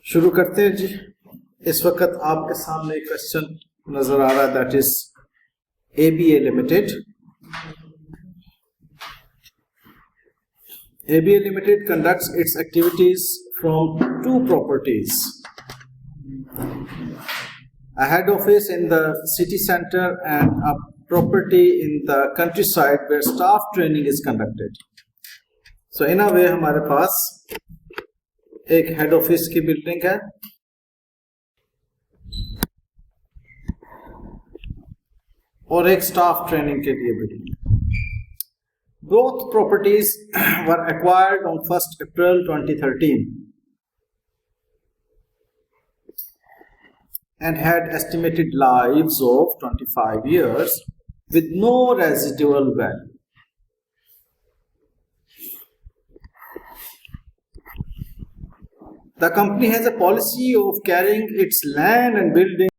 शुरू करते हैं जी। इस वक्त आपके सामने एक क्वेश्चन नजर आ रहा है, that is ABA limited. ABA limited conducts its activities from two properties: a head office in the city center and a property in the countryside where staff training is conducted. So in a way हमारे पास एक head office की building है और एक staff training के लिए building. Both properties were acquired on 1st April 2013 and had estimated lives of 25 years with no residual value. The company has a policy of carrying its land and building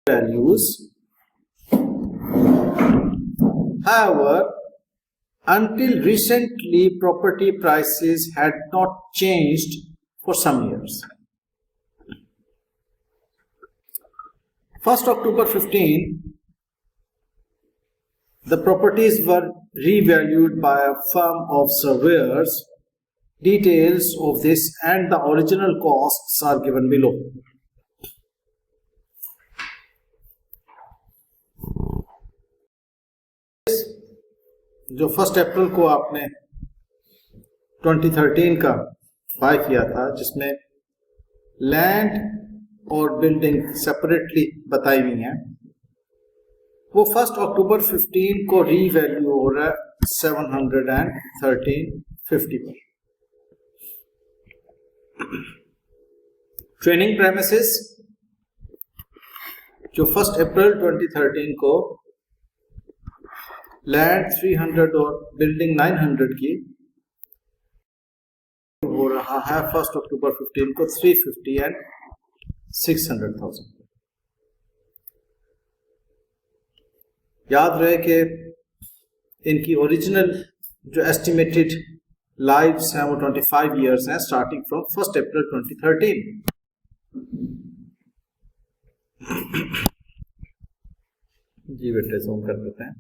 values. However, until recently, property prices had not changed for some years. 1st October 15, the properties were revalued by a firm of surveyors. Details of this and the original costs are given below. जो 1 अप्रैल को आपने 2013 का bye किया था, जिसमें land और building separately बताई हुई हैं, वो 1 अक्टूबर 15 को रीवैल्यू हो रहा है 713.50 पर। ट्रेनिंग प्रेमिसेस जो 1 अप्रैल 2013 को लैंड 300 और बिल्डिंग 900 की हो रहा है 1 अक्टूबर 15 को 350 एंड 600,000। याद रहे कि इनकी ओरिजिनल जो एस्टिमेटेड लाइव्स हैं वो 25 इयर्स हैं, स्टार्टिंग फ्रॉम 1 अप्रैल 2013। जी बेटे जूम कर देते हैं।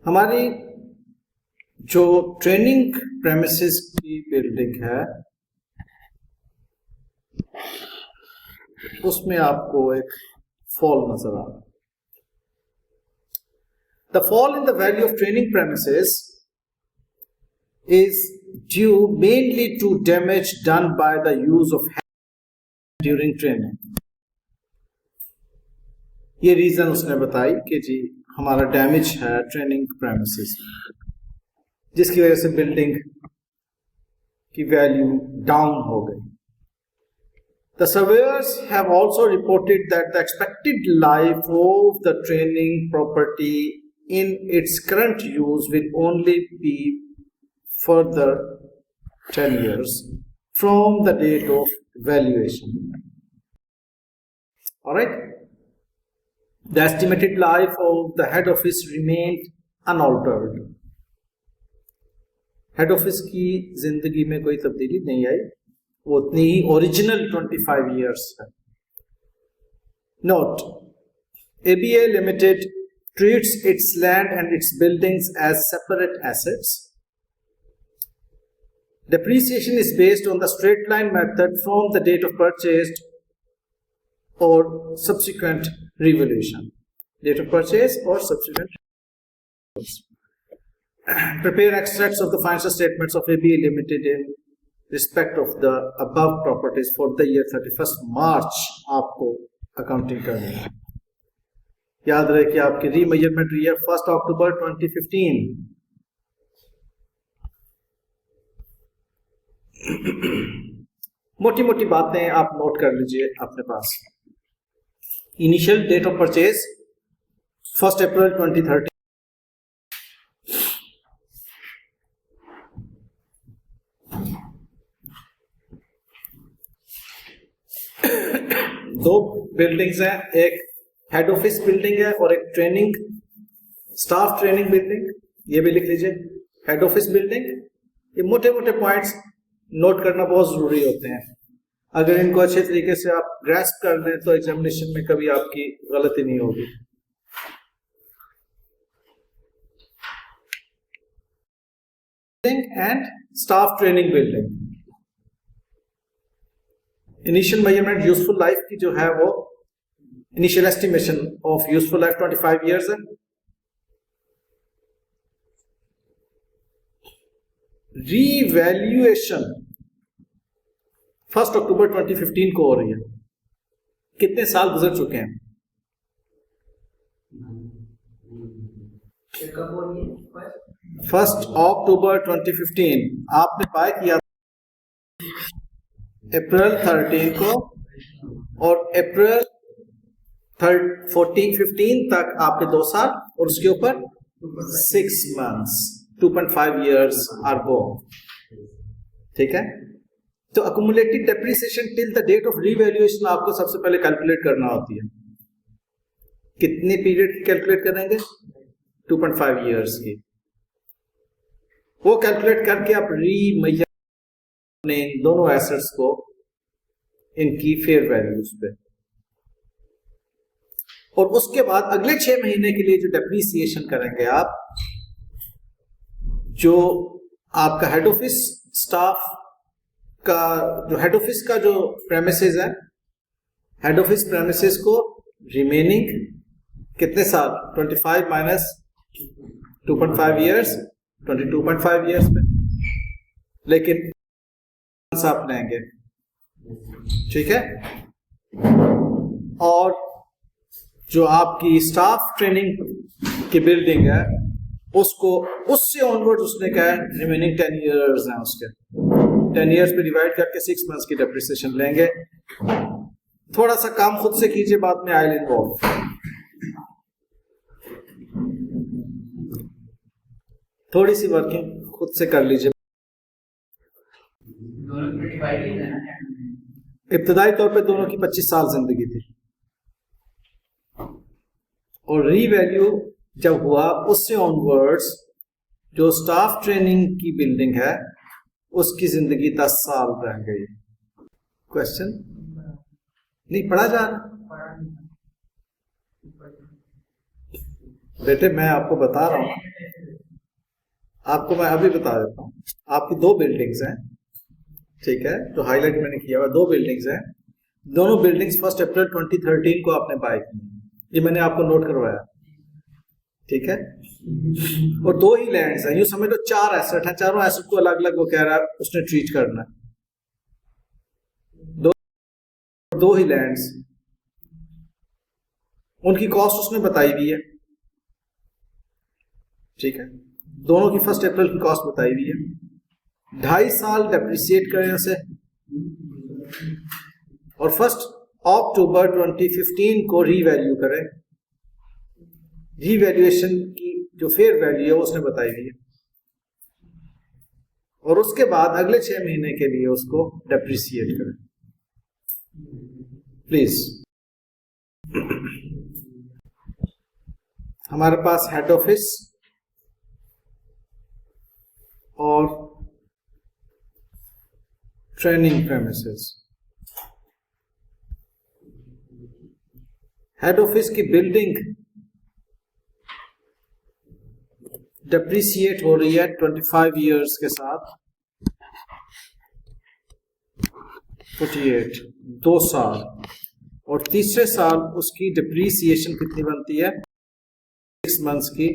हमारी जो ट्रेनिंग प्रेमिसेस की बिल्डिंग है उसमें आपको एक फॉल नजर आ रहा है। The fall in the value of training premises is due mainly to damage done by the use of hand during training. ये रीजन उसने बताई कि जी हमारा डैमेज है ट्रेनिंग प्रेमिसेस, जिसकी वजह से बिल्डिंग की वैल्यू डाउन हो गई। The surveyors have also reported that the expected life of the training property in its current use will only be further 10 years from the date of valuation. All right. The estimated life of the head office remained unaltered. Head office की जिंदगी में कोई तब्दीली नहीं आई, वो उतनी ही original 25 years है। Note: ABA Limited treats its land and its buildings as separate assets. Depreciation is based on the straight line method from the date of purchase or subsequent revaluation. Date of purchase or subsequent revaluation. Prepare extracts of the financial statements of ABA Limited in respect of the above properties for the year 31st March. आपको accounting करनी है। याद रहे कि आपकी remeasurement हुई है 1 अक्टूबर 2015। मोटी मोटी बातें आप नोट कर लीजिए अपने पास। Initial date of purchase 1 April 2013। Buildings हैं, एक हेड ऑफिस बिल्डिंग है और एक ट्रेनिंग स्टाफ ट्रेनिंग बिल्डिंग, ये भी लिख लीजिए। हेड ऑफिस बिल्डिंग, ये मोटे मोटे पॉइंट्स नोट करना बहुत जरूरी होते हैं। अगर इनको अच्छे तरीके से आप ग्रैस्प कर लें तो एग्जामिनेशन में कभी आपकी गलती नहीं होगी। And staff training building, initial measurement useful life की जो है वो initial estimation of useful life 25 years है। रीवैल्यूएशन 1 अक्टूबर 2015 को हो रही है। कितने साल गुजर चुके हैं? फर्स्ट अक्टूबर 2015 आपने बाय किया अप्रैल 13 को, और अप्रैल 15 तक आपके 2 साल और उसके ऊपर 6 months, 2.5 years आर गो। ठीक है, तो accumulated depreciation till the date of revaluation आपको सबसे पहले कैलकुलेट करना होती है। कितने पीरियड कैलकुलेट करेंगे? 2.5 years की। वो कैलकुलेट करके आप रीमेजर ने इन दोनों एसेट्स को इनकी फेयर वैल्यूज पे, और उसके बाद अगले 6 महीने के लिए जो डेप्रिसिएशन करेंगे आप, जो आपका हेड ऑफिस स्टाफ का जो हेड ऑफिस का जो प्रेमिसेस है, हेड ऑफिस प्रेमिसेस को रिमेनिंग कितने साल? 25 माइनस 2.5 years, 22.5 years पे, लेकिन आप लेंगे। ठीक है, और जो आपकी स्टाफ ट्रेनिंग की बिल्डिंग है उसको उससे ऑनवर्ड उसने कहा है रिमेनिंग 10 years हैं उसके, 10 years पे डिवाइड करके 6 months की डेप्रिसिएशन लेंगे। थोड़ा सा काम खुद से कीजिए, बाद में आई विल इन्वॉल्व। थोड़ी सी वर्किंग खुद से कर लीजिए। इब्तदाई तौर पे दोनों की 25 साल जिंदगी थी, और रीवैल्यू जब हुआ उससे ऑनवर्ड्स जो स्टाफ ट्रेनिंग की बिल्डिंग है उसकी जिंदगी 10 साल रह गई। क्वेश्चन नहीं पढ़ा जा रहा? बेटे मैं आपको बता रहा हूं, आपको मैं अभी बता देता हूं। आपकी 2 बिल्डिंग्स हैं, ठीक है, तो हाईलाइट मैंने किया हुआ 2 बिल्डिंग्स हैं। दोनों बिल्डिंग्स 1 अप्रैल 2013 को आपने बाय की, ये मैंने आपको नोट करवाया। ठीक है, और 2 ही लैंड्स हैं, यूं समझ लो 4 एसेट हैं, चारों एसेट को अलग अलग वो कह रहा है उसने ट्रीट करना है। 2 ही लैंड्स, उनकी कॉस्ट उसने बताई हुई है। ठीक है, दोनों की 1 अप्रैल की कॉस्ट बताई हुई है। 2.5 साल डेप्रिसिएट करें उसे, और 1 अक्टूबर 2015 को रीवैल्यू करें। रीवैल्यूएशन की जो फेयर वैल्यू है वो उसने बताई हुई है, और उसके बाद अगले 6 महीने के लिए उसको डेप्रिसिएट करें प्लीज। हमारे पास हेड ऑफिस और ट्रेनिंग प्रेमिसेस। हेड ऑफिस की बिल्डिंग डेप्रिसिएट हो रही है 25 years के साथ, 48 2 साल, और तीसरे साल उसकी डेप्रिसिएशन कितनी बनती है? 6 months की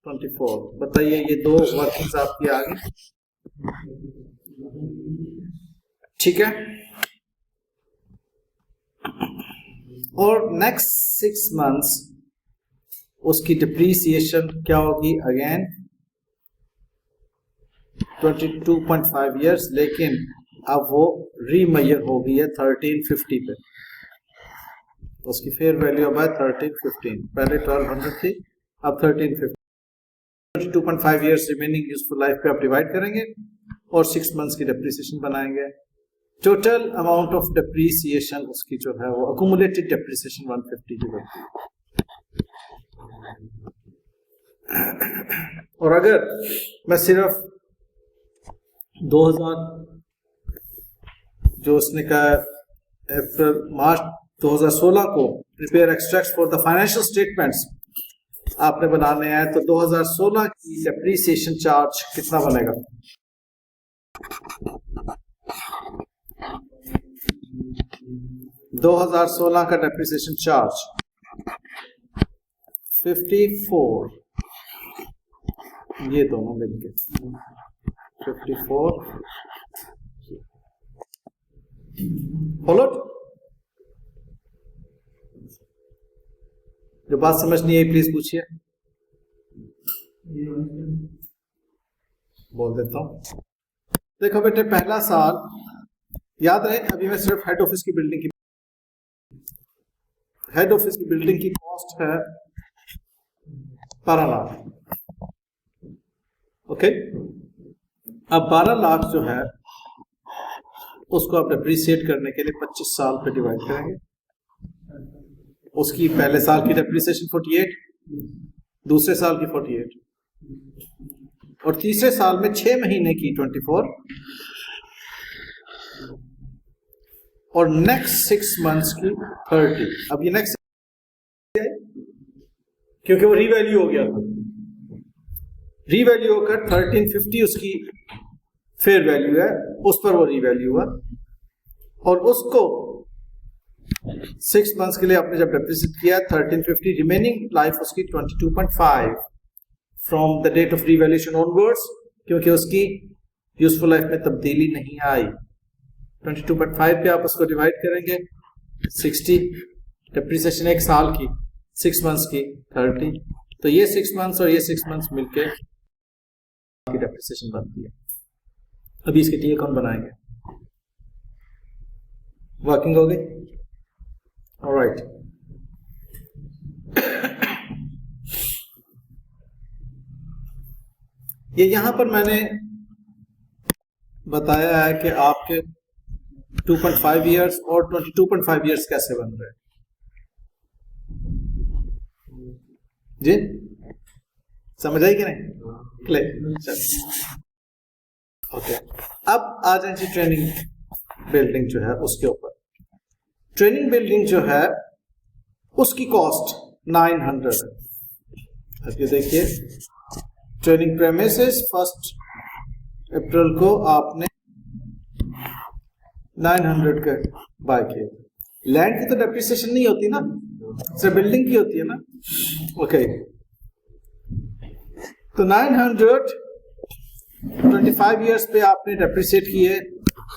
24। बताइए ये 2 वर्किंग्स आपकी आ गई। ठीक है, और नेक्स्ट 6 months उसकी डिप्रीसिएशन क्या होगी? अगेन 22.5 years, लेकिन अब वो रीमेजर हो गई है 1350 पे। उसकी फेयर वैल्यू अब है 1315, पहले 1200 थी, अब 1350। 22.5 years रिमेनिंग यूजफुल लाइफ पे आप डिवाइड करेंगे और 6 months की डिप्रीसिएशन बनाएंगे। टोटल अमाउंट ऑफ डेप्रीसिएशन उसकी जो है वो अकुमुलेटेड डेप्रीसिएशन 150 की बनती है। और अगर मैं सिर्फ 2000 जो उसने कहा अप्रैल मार्च 2016 को prepare extracts for the financial statements आपने बनाने हैं, तो 2016 की डेप्रीसिएशन चार्ज कितना बनेगा? 2016 का डेप्रीसिएशन चार्ज 54, ये दोनों मिलके 54 फॉलोड। जो बात समझ नहीं आई प्लीज पूछिए, बोल देता हूं। देखो बेटे, पहला साल याद रहे, अभी मैं सिर्फ हेड ऑफिस की बिल्डिंग की कॉस्ट है 12 लाख। ओके, अब 12 लाख जो है उसको आप डेप्रीशिएट करने के लिए 25 साल पे डिवाइड करेंगे। उसकी पहले साल की डेप्रीसिएशन 48, दूसरे साल की 48 और तीसरे साल में 6 महीने की 24 और नेक्स्ट 6 मंथ्स की 30। अब ये नेक्स्ट क्योंकि वो रीवैल्यू हो गया था, रीवैल्यू होकर 1350 उसकी फेयर वैल्यू है, उस पर वो रीवैल्यू हुआ और उसको 6 मंथ्स के लिए आपने जब डेप्रिसिएट किया 1350, रिमेनिंग लाइफ उसकी 22.5 from the date of revaluation onwards, क्योंकि उसकी यूजफुल लाइफ में तब्दीली नहीं आई। 22.5 पे आप उसको डिवाइड करेंगे 60, डेप्रिसिएशन 1 साल की, 6 मंथ्स की 30, तो ये 6 मंथ्स और ये 6 मंथ्स मिलके डेप्रिसिएशन बनती है। अभी इसके टी अकाउंट बनाएंगे, वर्किंग हो गई। ऑलराइट, ये यहां पर मैंने बताया है कि आपके 2.5 इयर्स और 22.5 इयर्स कैसे बन रहे हैं जी, समझ आई कि नहीं? क्लियर। ओके, अब आ जाए जी ट्रेनिंग बिल्डिंग जो है उसके ऊपर। ट्रेनिंग बिल्डिंग जो है उसकी कॉस्ट 900 है। अब ये देखिए, ट्रेनिंग प्रेमिसेस 1 अप्रैल को आपने 900 के बाय किए। लैंड की तो डेप्रिसिएशन नहीं होती ना, सिर्फ बिल्डिंग की होती है ना। ओके, तो 900 25 इयर्स पे आपने डेप्रिसिएट किए,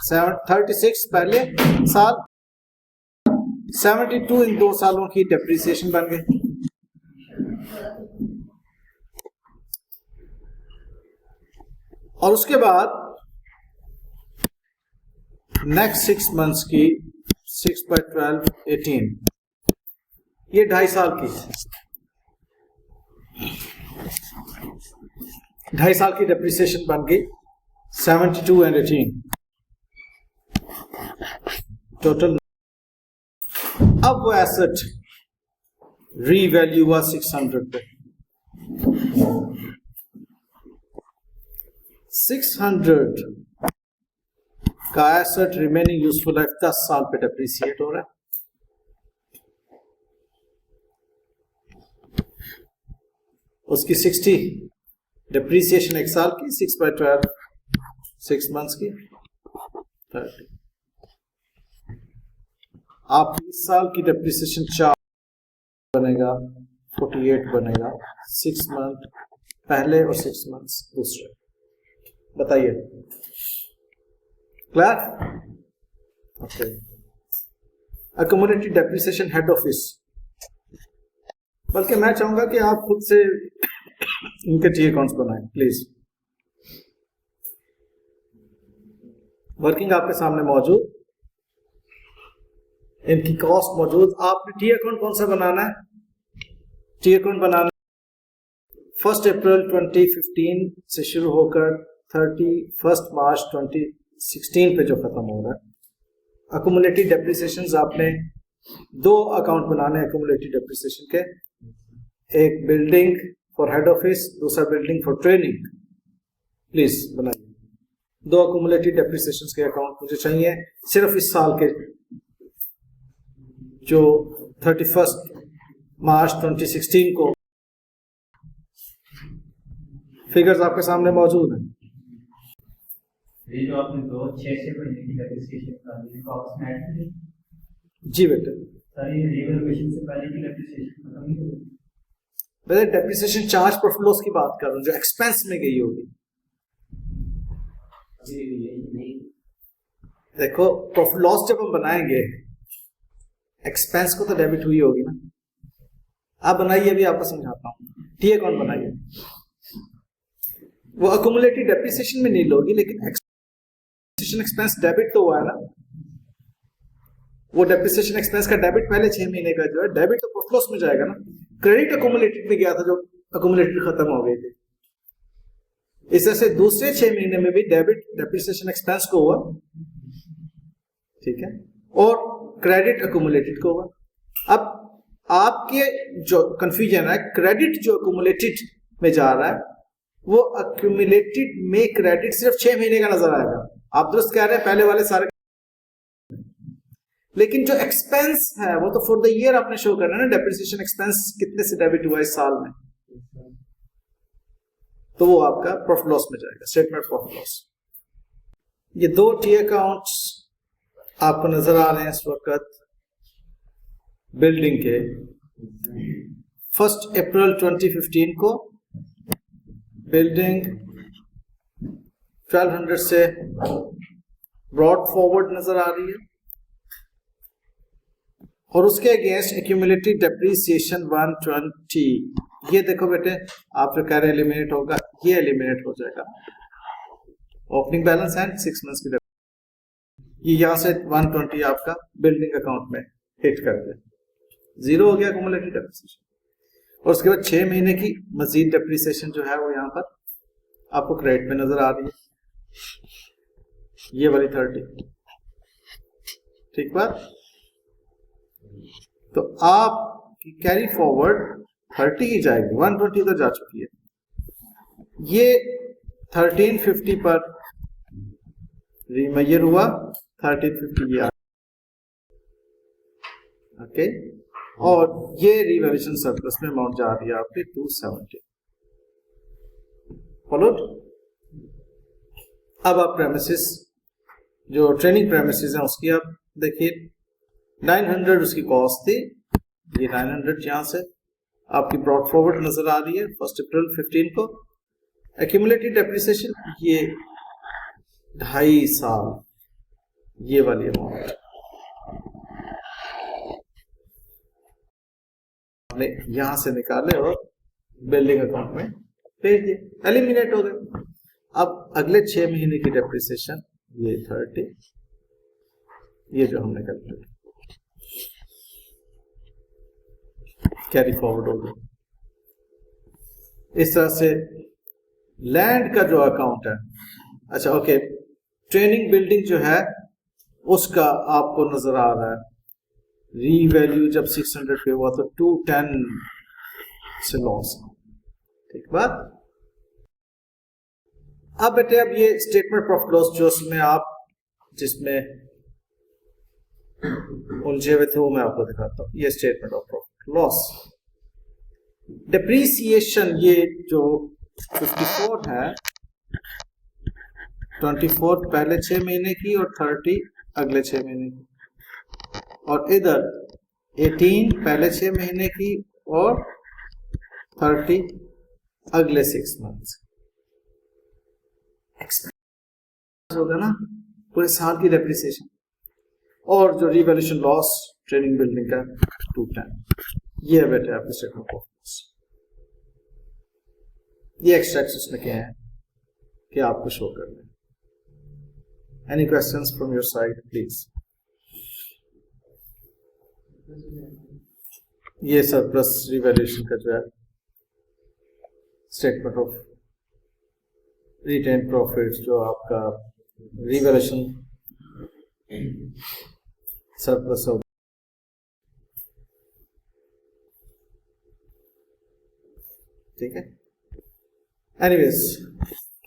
36 पहले साल, 72 इन 2 सालों की डेप्रिसिएशन बन गई। और उसके बाद नेक्स्ट 6 मंथ्स की 6/12 18, ये 2.5 साल की, 2.5 साल की डेप्रिसिएशन बन गई 72 एंड 18 टोटल। अब वो एसेट रीवैल्यू हुआ 600 पे। 600 का एसेट रिमेनिंग यूजफुल लाइफ 10 साल पे डेप्रिसिएट हो रहा है। उसकी 60 डेप्रिसिएशन 1 साल की, 6/12 6 मंथ्स की 30। आप इस साल की डेप्रिसिएशन 4 बनेगा, 48 बनेगा, 6 मंथ पहले और 6 मंथ्स दूसरे। बताइए, clear? Okay, accommodated depreciation head office, बल्कि मैं चाहूंगा कि आप खुद से इनके टी अकाउंट्स बनाएं प्लीज। वर्किंग आपके सामने मौजूद, इनकी कॉस्ट मौजूद। आपने टी अकाउंट कौन सा बनाना है? टी अकाउंट बनाना 1 अप्रैल 2015 से शुरू होकर 31 मार्च 2016 पे जो खत्म हो रहा है, अकुमुलेटेड डेप्रिसिएशंस आपने दो अकाउंट बनाने हैं अकुमुलेटेड डेप्रिसिएशन के, एक बिल्डिंग फॉर हेड ऑफिस, दूसरा बिल्डिंग फॉर ट्रेनिंग। प्लीज बनाइए दो अकुमुलेटेड डेप्रिसिएशंस के अकाउंट मुझे चाहिए सिर्फ इस साल के, जो 31 मार्च 2016 को फिगर्स आपके सामने मौजूद हैं। ये जो आपने दो 6 महीने की डेप्रिसिएशन निकाली है उसमें ऐड है? जी बेटे, सारी रिवैल्यूएशन से पहले की डेप्रिसिएशन खत्म नहीं हुई? बेटे डेप्रिसिएशन चार्ज प्रॉफिट लॉस की बात कर रहा हूँ, जो एक्सपेंस में गई होगी। अभी ये नहीं, देखो प्रॉफिट लॉस जब हम बनाएंगे एक्सपेंस को तो डेबिट हुई होगी ना। आप बनाइए, अभी आपको समझाता हूँ। टी अकाउंट बनाइए, वो अकुमुलेटेड डेप्रिसिएशन में नहीं होगी, लेकिन डेप्रिसिएशन एक्सपेंस डेबिट तो हुआ है ना। वो डेप्रिसिएशन एक्सपेंस का डेबिट पहले 6 महीने का जो है डेबिट तो प्रॉफिट लॉस में जाएगा ना। क्रेडिट अकुमुलेटेड में गया था, जो अकुमुलेटेड खत्म हो गई थी। इस तरह से दूसरे 6 महीने में भी डेबिट डेप्रिसिएशन एक्सपेंस को हुआ, ठीक है, और क्रेडिट अकुमुलेटेड को हुआ। अब आपके जो कंफ्यूजन है, क्रेडिट जो अकुमुलेटेड में जा रहा है वो अक्यूमुलेटेड में क्रेडिट सिर्फ 6 महीने का नजर आएगा। आप दुरुस्त कह रहे हैं, पहले वाले सारे, लेकिन जो एक्सपेंस है वो तो फॉर द ईयर आपने शो करना है ना। डेप्रिसिएशन एक्सपेंस कितने से डेबिट हुआ इस साल में, तो वो आपका प्रॉफिट लॉस में जाएगा, स्टेटमेंट प्रॉफिट लॉस। ये दो टी अकाउंट्स आपको नजर आ रहे हैं इस वक्त बिल्डिंग के। 1 अप्रैल 2015 को बिल्डिंग 1200 से ब्रॉड फॉरवर्ड नजर आ रही है, और उसके अगेंस्ट एक्यूमुलेटेड डेप्रिसिएशन 120। ये देखो बेटे, आप जो कह रहे हैं एलिमिनेट होगा, ये एलिमिनेट हो जाएगा। ओपनिंग बैलेंस एंड 6 मंथ्स की ये यहां से 120 आपका बिल्डिंग अकाउंट में हिट कर दिया, जीरो हो गया एक्यूमुलेटेड डेप्रिसिएशन। और उसके बाद 6 महीने की मजीद डेप्रिसिएशन जो है वो यहाँ पर आपको क्रेडिट में नजर आ रही है, ये वाली 30। ठीक बात। तो आप कैरी फॉरवर्ड 30 ही जाएगी, 120 तो जा चुकी है। ये 1350 पर रीमेजर हुआ, 1350 ये ओके, और ये रिवैल्यूएशन सरप्लस में अमाउंट जा रही है आपकी 270। फॉलोड। अब आप प्रेमिसेस, जो ट्रेनिंग प्रेमिसेस हैं उसकी आप देखिए, 900 उसकी कॉस्ट थी, ये 900 यहां से आपकी ब्रॉड फॉरवर्ड नजर आ रही है 1 अप्रैल 15 को। एक्यूमुलेटेड डेप्रिसिएशन ये 2.5 साल, ये वाली अमाउंट आपने यहां से निकाले और बिल्डिंग अकाउंट में भेज दिए, एलिमिनेट हो गए। अब अगले 6 महीने की डेप्रिसिएशन ये 30, ये जो हमने कैलकुलेट कैरी फॉरवर्ड हो गया। इस तरह से लैंड का जो अकाउंट है, अच्छा ओके, ट्रेनिंग बिल्डिंग जो है उसका आपको नजर आ रहा है रीवैल्यू जब 600 पे हुआ तो 210 से लॉस। ठीक बात। अब बेटे, अब ये स्टेटमेंट प्रॉफिट लॉस जो उसमें आप जिसमें उलझे हुए थे वो मैं आपको दिखाता हूं। ये statement of profit loss, depreciation ये जो 54 है, 24 पहले 6 महीने की और 30 अगले 6 महीने की, और इधर 18 पहले 6 महीने की और 30 अगले 6 मंथ्स। एक्सपेंस होगा ना पूरे साल की डेप्रिसिएशन, और जो रिवैल्यूएशन लॉस ट्रेनिंग बिल्डिंग का 210। ये है बेटे आपके स्टेटमेंट ऑफ लॉस। ये एक्सट्रैक्ट्स उसमें क्या है कि आपको शो कर दें। Any questions from your side please. ये सरप्लस रिवैल्यूएशन का जो है स्टेटमेंट ऑफ रिटेन प्रॉफिट्स, जो आपका रिवैल्यूएशन सरप्लस हो। ठीक है, एनीवेज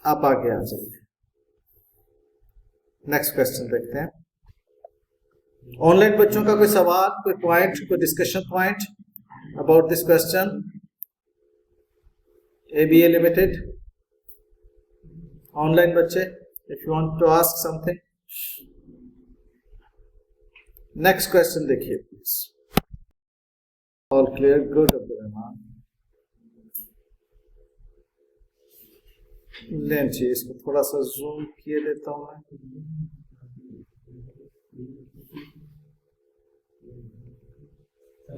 आप आगे आ जाइए। नेक्स्ट क्वेश्चन देखते हैं। ऑनलाइन बच्चों का कोई सवाल, कोई पॉइंट, कोई discussion point about this question? ABA limited online बच्चे, if you want to ask something. Next question देखिए please. All clear, good Abdul Rahman. लेंची इसको थोड़ा सा जूम किए देता हूं मैं।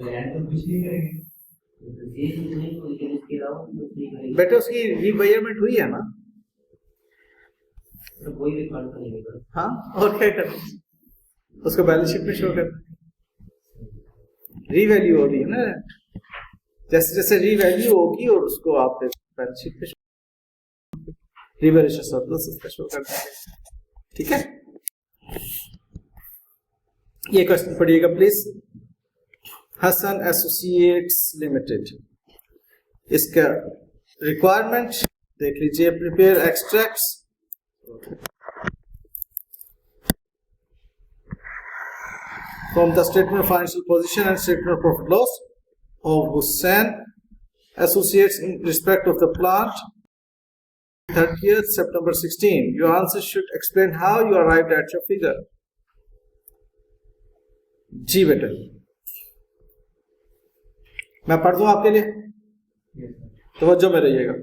लैंड तो कुछ नहीं करेंगे, बेटे उसकी रिवायरमेंट हुई है ना? तो कोई रिकॉर्ड तो नहीं होगा। हाँ, और क्या करना, उसको बैलेंस शीट में शो करना, रीवैल्यू हो रही है ना, जैसे जैसे रीवैल्यू होगी और उसको आप बैलेंस शीट पे रिवैल्यूएशन सरप्लस उसका शो कर देंगे। ठीक है, ये क्वेश्चन पढ़िएगा प्लीज। हसन एसोसिएट्स लिमिटेड, इसका रिक्वायरमेंट देख लीजिए। Prepare extracts from the statement of financial position and statement of profit loss of Hussain Associates in respect of the plant 30th September 16. Your answer should explain how you arrived at your figure. जी बेटे, मैं पढ़ दूं आपके लिए, तवज्जो में रहिएगा।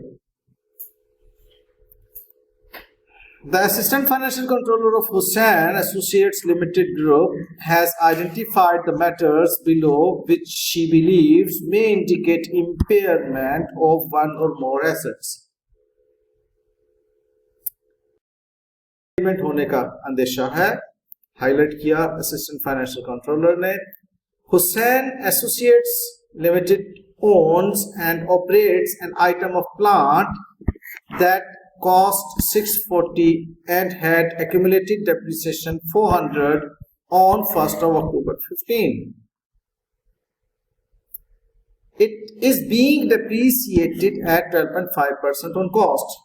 The Assistant Financial Controller of Hussain Associates Limited Group has identified the matters below which she believes may indicate impairment of one or more assets. Impairment होने का अंदेशा है, हाईलाइट किया असिस्टेंट फाइनेंशियल कंट्रोलर ने। Hussain Associates Limited owns and operates an item of plant that cost 640 and had accumulated depreciation 400 on 1st of October 15. It is being depreciated at 12.5% on cost.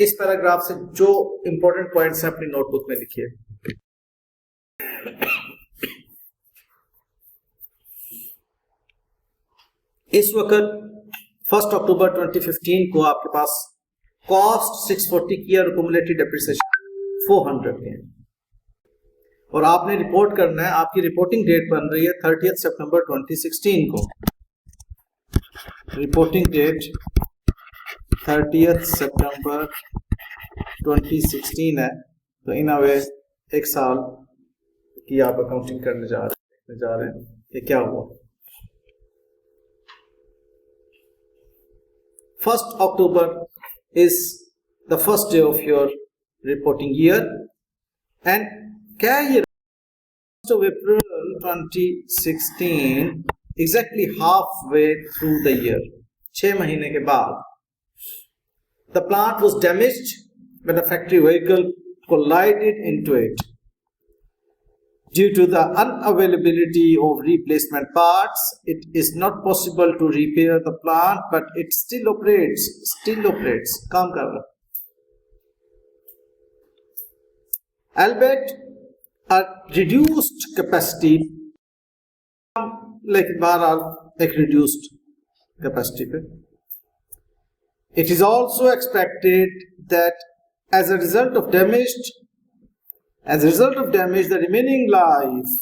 इस paragraph से जो important points हैं अपनी notebook में लिखिए। इस वक्त 1 अक्टूबर 2015 को आपके पास कॉस्ट 640 की और एक्यूमुलेटेड डेप्रिसिएशन 400 के हैं, और आपने रिपोर्ट करना है। आपकी रिपोर्टिंग डेट बन रही है 30 सितंबर 2016 को। रिपोर्टिंग डेट 30 सितंबर 2016 है, तो इन अ वे एक साल की आप अकाउंटिंग करने जा रहे हैं। ये क्या हुआ? 1 October is the first day of your reporting year, and क्या ये 1st of April 2016 exactly halfway through the year, 6 महीने के बाद, the plant was damaged when a factory vehicle collided into it. Due to the unavailability of replacement parts, it is not possible to repair the plant, but it still operates, काम कर रहा। Albeit a reduced capacity, like बहरहाल एक reduced capacity पे, it is also expected that as a result of damage, the remaining life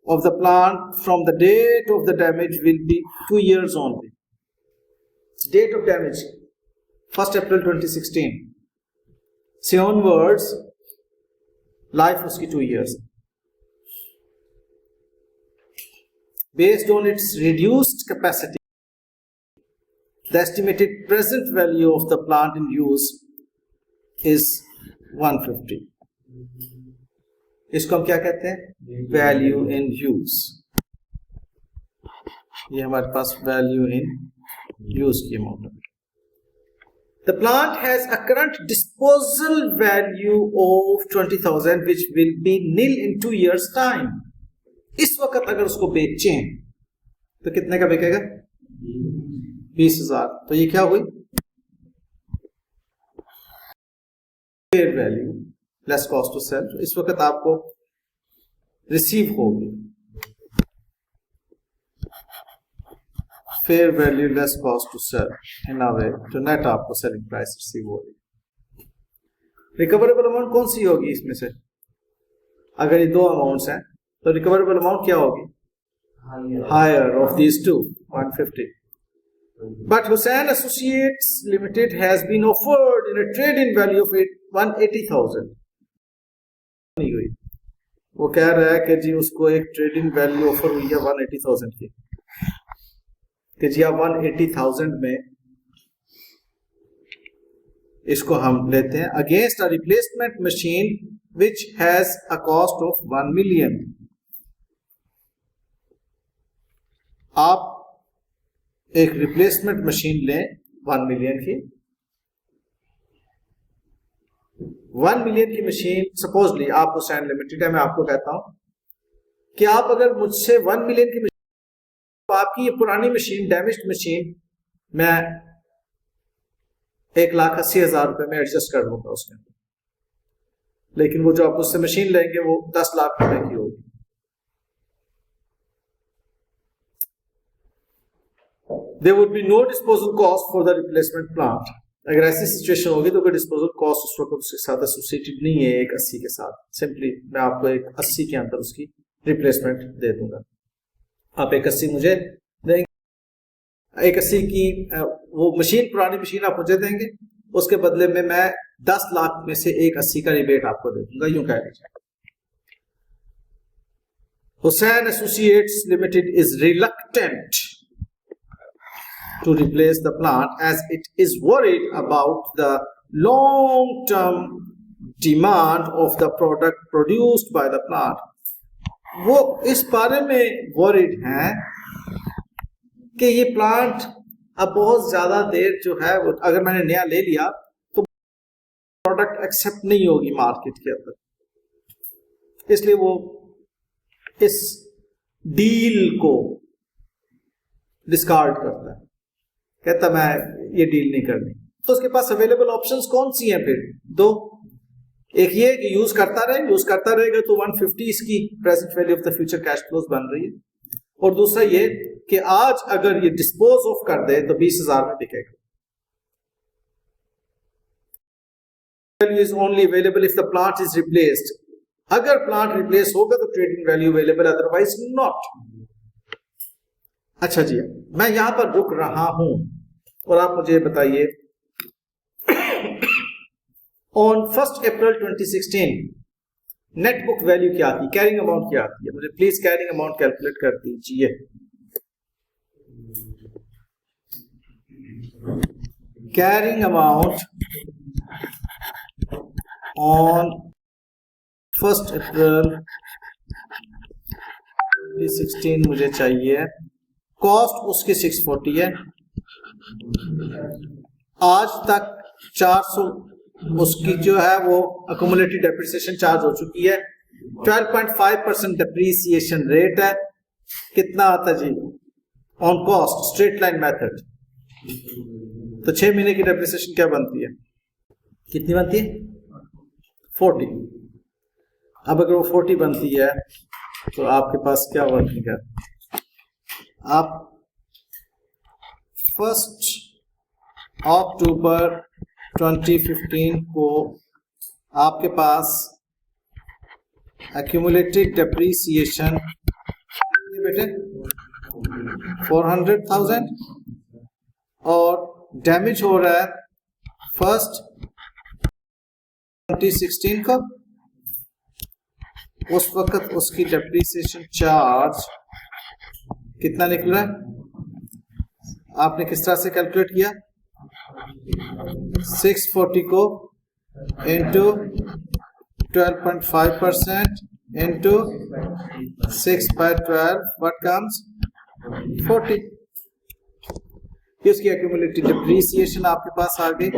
of the plant from the date of the damage will be 2 years only. Date of damage 1st April 2016 से onwards life उसकी 2 years. Based on its reduced capacity, the estimated present value of the plant in use is 150. इसको हम क्या कहते हैं? Value in use. ये हमारे पास value in use की अमाउंट है। The plant has a current disposal value of 20,000 which will be nil in 2 years time. इस वक्त अगर उसको बेचें तो कितने का बिकेगा? 20,000. तो ये क्या हुई? Fair value less cost to sell. इस वक्त आपको रिसीव होगी fair value less cost to sell in a way तो नेट आपको सेलिंग प्राइस रिसीव होगी. रिकवरेबल अमाउंट कौन सी होगी इसमें से? अगर ये दो अमाउंट्स हैं तो रिकवरेबल अमाउंट क्या होगी? Higher of these two 150. But Hussain Associates Limited has been offered in a trade-in value of 180,000. नहीं हुई. वो कह रहा है कि जी उसको एक ट्रेड-इन वैल्यू ऑफर हुई है 180,000 की कि जी आप 180,000 में इसको हम लेते हैं against a replacement machine which has a cost of 1 million. आप एक रिप्लेसमेंट मशीन लें 1 million की. 1 million की मशीन सपोजली आप हुसैन लिमिटेड है, मैं आपको कहता हूं कि आप अगर मुझसे 1 million की मशीन, तो आपकी ये पुरानी मशीन डैमेज्ड मशीन मैं 1,80,000 रुपए में एडजस्ट कर लूंगा उसके अंदर, लेकिन वो जो आप उससे मशीन लेंगे वो 10 लाख रुपए की होगी. There would be no disposal cost for the replacement plant. अगर ऐसी सिचुएशन होगी तो कोई डिस्पोजल कॉस्ट उस वक्त उसके साथ एसोसिएटेड नहीं है 180 के साथ. सिंपली मैं आपको 180 के अंदर उसकी रिप्लेसमेंट दे दूंगा. आप 180 मुझे देंगे, 180 की वो मशीन पुरानी मशीन आप मुझे देंगे, उसके बदले में मैं 10 लाख में से 180 का रिबेट आपको दे दूंगा. यूं कह लीजिए. Hussain Associates Limited is reluctant to replace the plant as it is worried about the long-term demand of the product produced by the plant. वो इस बारे में worried हैं कि ये प्लांट अब बहुत ज्यादा देर जो है वो अगर मैंने नया ले लिया तो प्रोडक्ट एक्सेप्ट नहीं होगी मार्केट के अंदर, इसलिए वो इस डील को डिस्कार्ड करता है, कहता मैं ये डील नहीं करनी. तो उसके पास अवेलेबल ऑप्शंस कौन सी हैं? फिर दो. एक ये कि यूज करता रहेगा तो 150 इसकी present value of the future cash flows बन रही है, और दूसरा ये कि आज अगर ये डिस्पोज ऑफ कर दे तो 20,000 में बिकेगा. Value is only available if the plant is replaced. अगर प्लांट रिप्लेस होगा तो trading value available, otherwise not. अच्छा जी, मैं यहां पर रुक रहा हूं और आप मुझे बताइए on 1 April 2016 net book value क्या आती है, कैरिंग अमाउंट क्या आती है? मुझे प्लीज कैरिंग अमाउंट कैलकुलेट कर दीजिए. कैरिंग अमाउंट ऑन 1 अप्रैल 2016 मुझे चाहिए. कॉस्ट उसकी 640 है. आज तक 400 उसकी जो है वो अकोमुलेटेड डेप्रिसिएशन चार्ज हो चुकी है. 12.5% डेप्रिसिएशन रेट है. कितना आता जी on cost straight line method? तो 6 महीने की डेप्रिसिएशन क्या बनती है? कितनी बनती है? 40. अब अगर वो 40 बनती है तो आपके पास क्या वर्किंग है? आप 1 अक्टूबर 2015 को आपके पास एक्यूमुलेटेड डेप्रिसिएशन बेटे 400,000 और डैमेज हो रहा है 1 2016 को. उस वक्त उसकी डेप्रिसिएशन चार्ज कितना निकला है? आपने किस तरह से कैलकुलेट किया? 640 को इंटू 12.5% इंटू 6/12 व्हाट कम्स 40. कि उसकी एक्यूमुलेटेड डिप्रीसिएशन आपके पास आ गई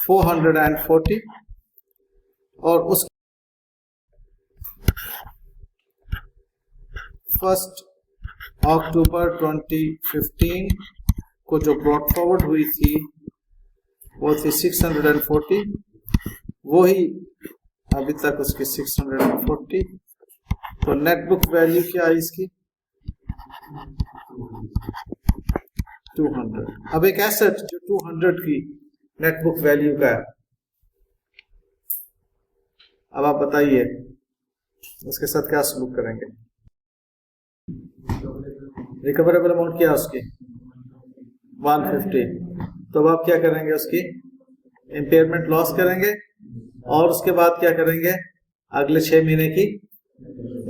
440 और उस 1 अक्टूबर 2015 को जो ब्रॉट फॉरवर्ड हुई थी वो थी 640, वही अभी तक उसकी 640। तो नेट बुक वैल्यू क्या है इसकी 200। अब एक एसेट जो 200 की नेट बुक वैल्यू का है, अब आप बताइए उसके साथ क्या सलूक करेंगे। रिकवरेबल अमाउंट क्या है उसकी 150। तो अब आप क्या करेंगे, उसकी इम्पेयरमेंट लॉस करेंगे और उसके बाद क्या करेंगे, अगले 6 महीने की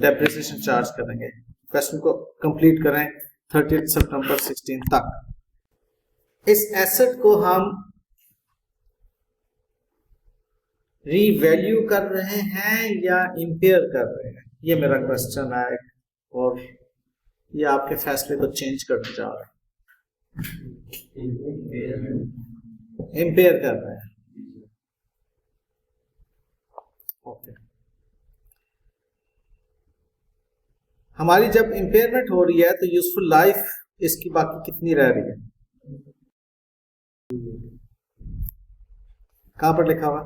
डेप्रिसिएशन चार्ज करेंगे। क्वेश्चन को कंप्लीट करें 30 सितंबर 16 तक। इस एसेट को हम रीवैल्यू कर रहे हैं या इम्पेयर कर रहे हैं, ये मेरा क्वेश्चन है और ये आपके फैसले को चेंज करने जा रहा है। इम्पेयर कर रहे हैं, ओके। हमारी जब इम्पेयरमेंट हो रही है तो यूजफुल लाइफ इसकी बाकी कितनी रह रही है, कहां पर लिखा हुआ,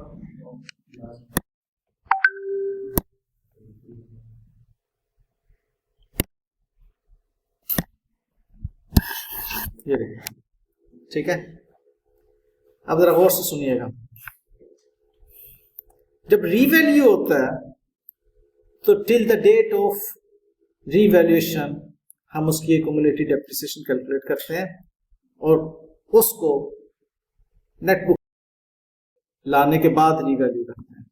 ये देखिए, ठीक है। अब जरा गौर से सुनिएगा, जब रीवैल्यू होता है तो till the date of revaluation हम उसकी एक्यूमुलेटेड डेप्रिसिएशन कैलकुलेट करते हैं और उसको नेट बुक लाने के बाद रीवैल्यू करते हैं।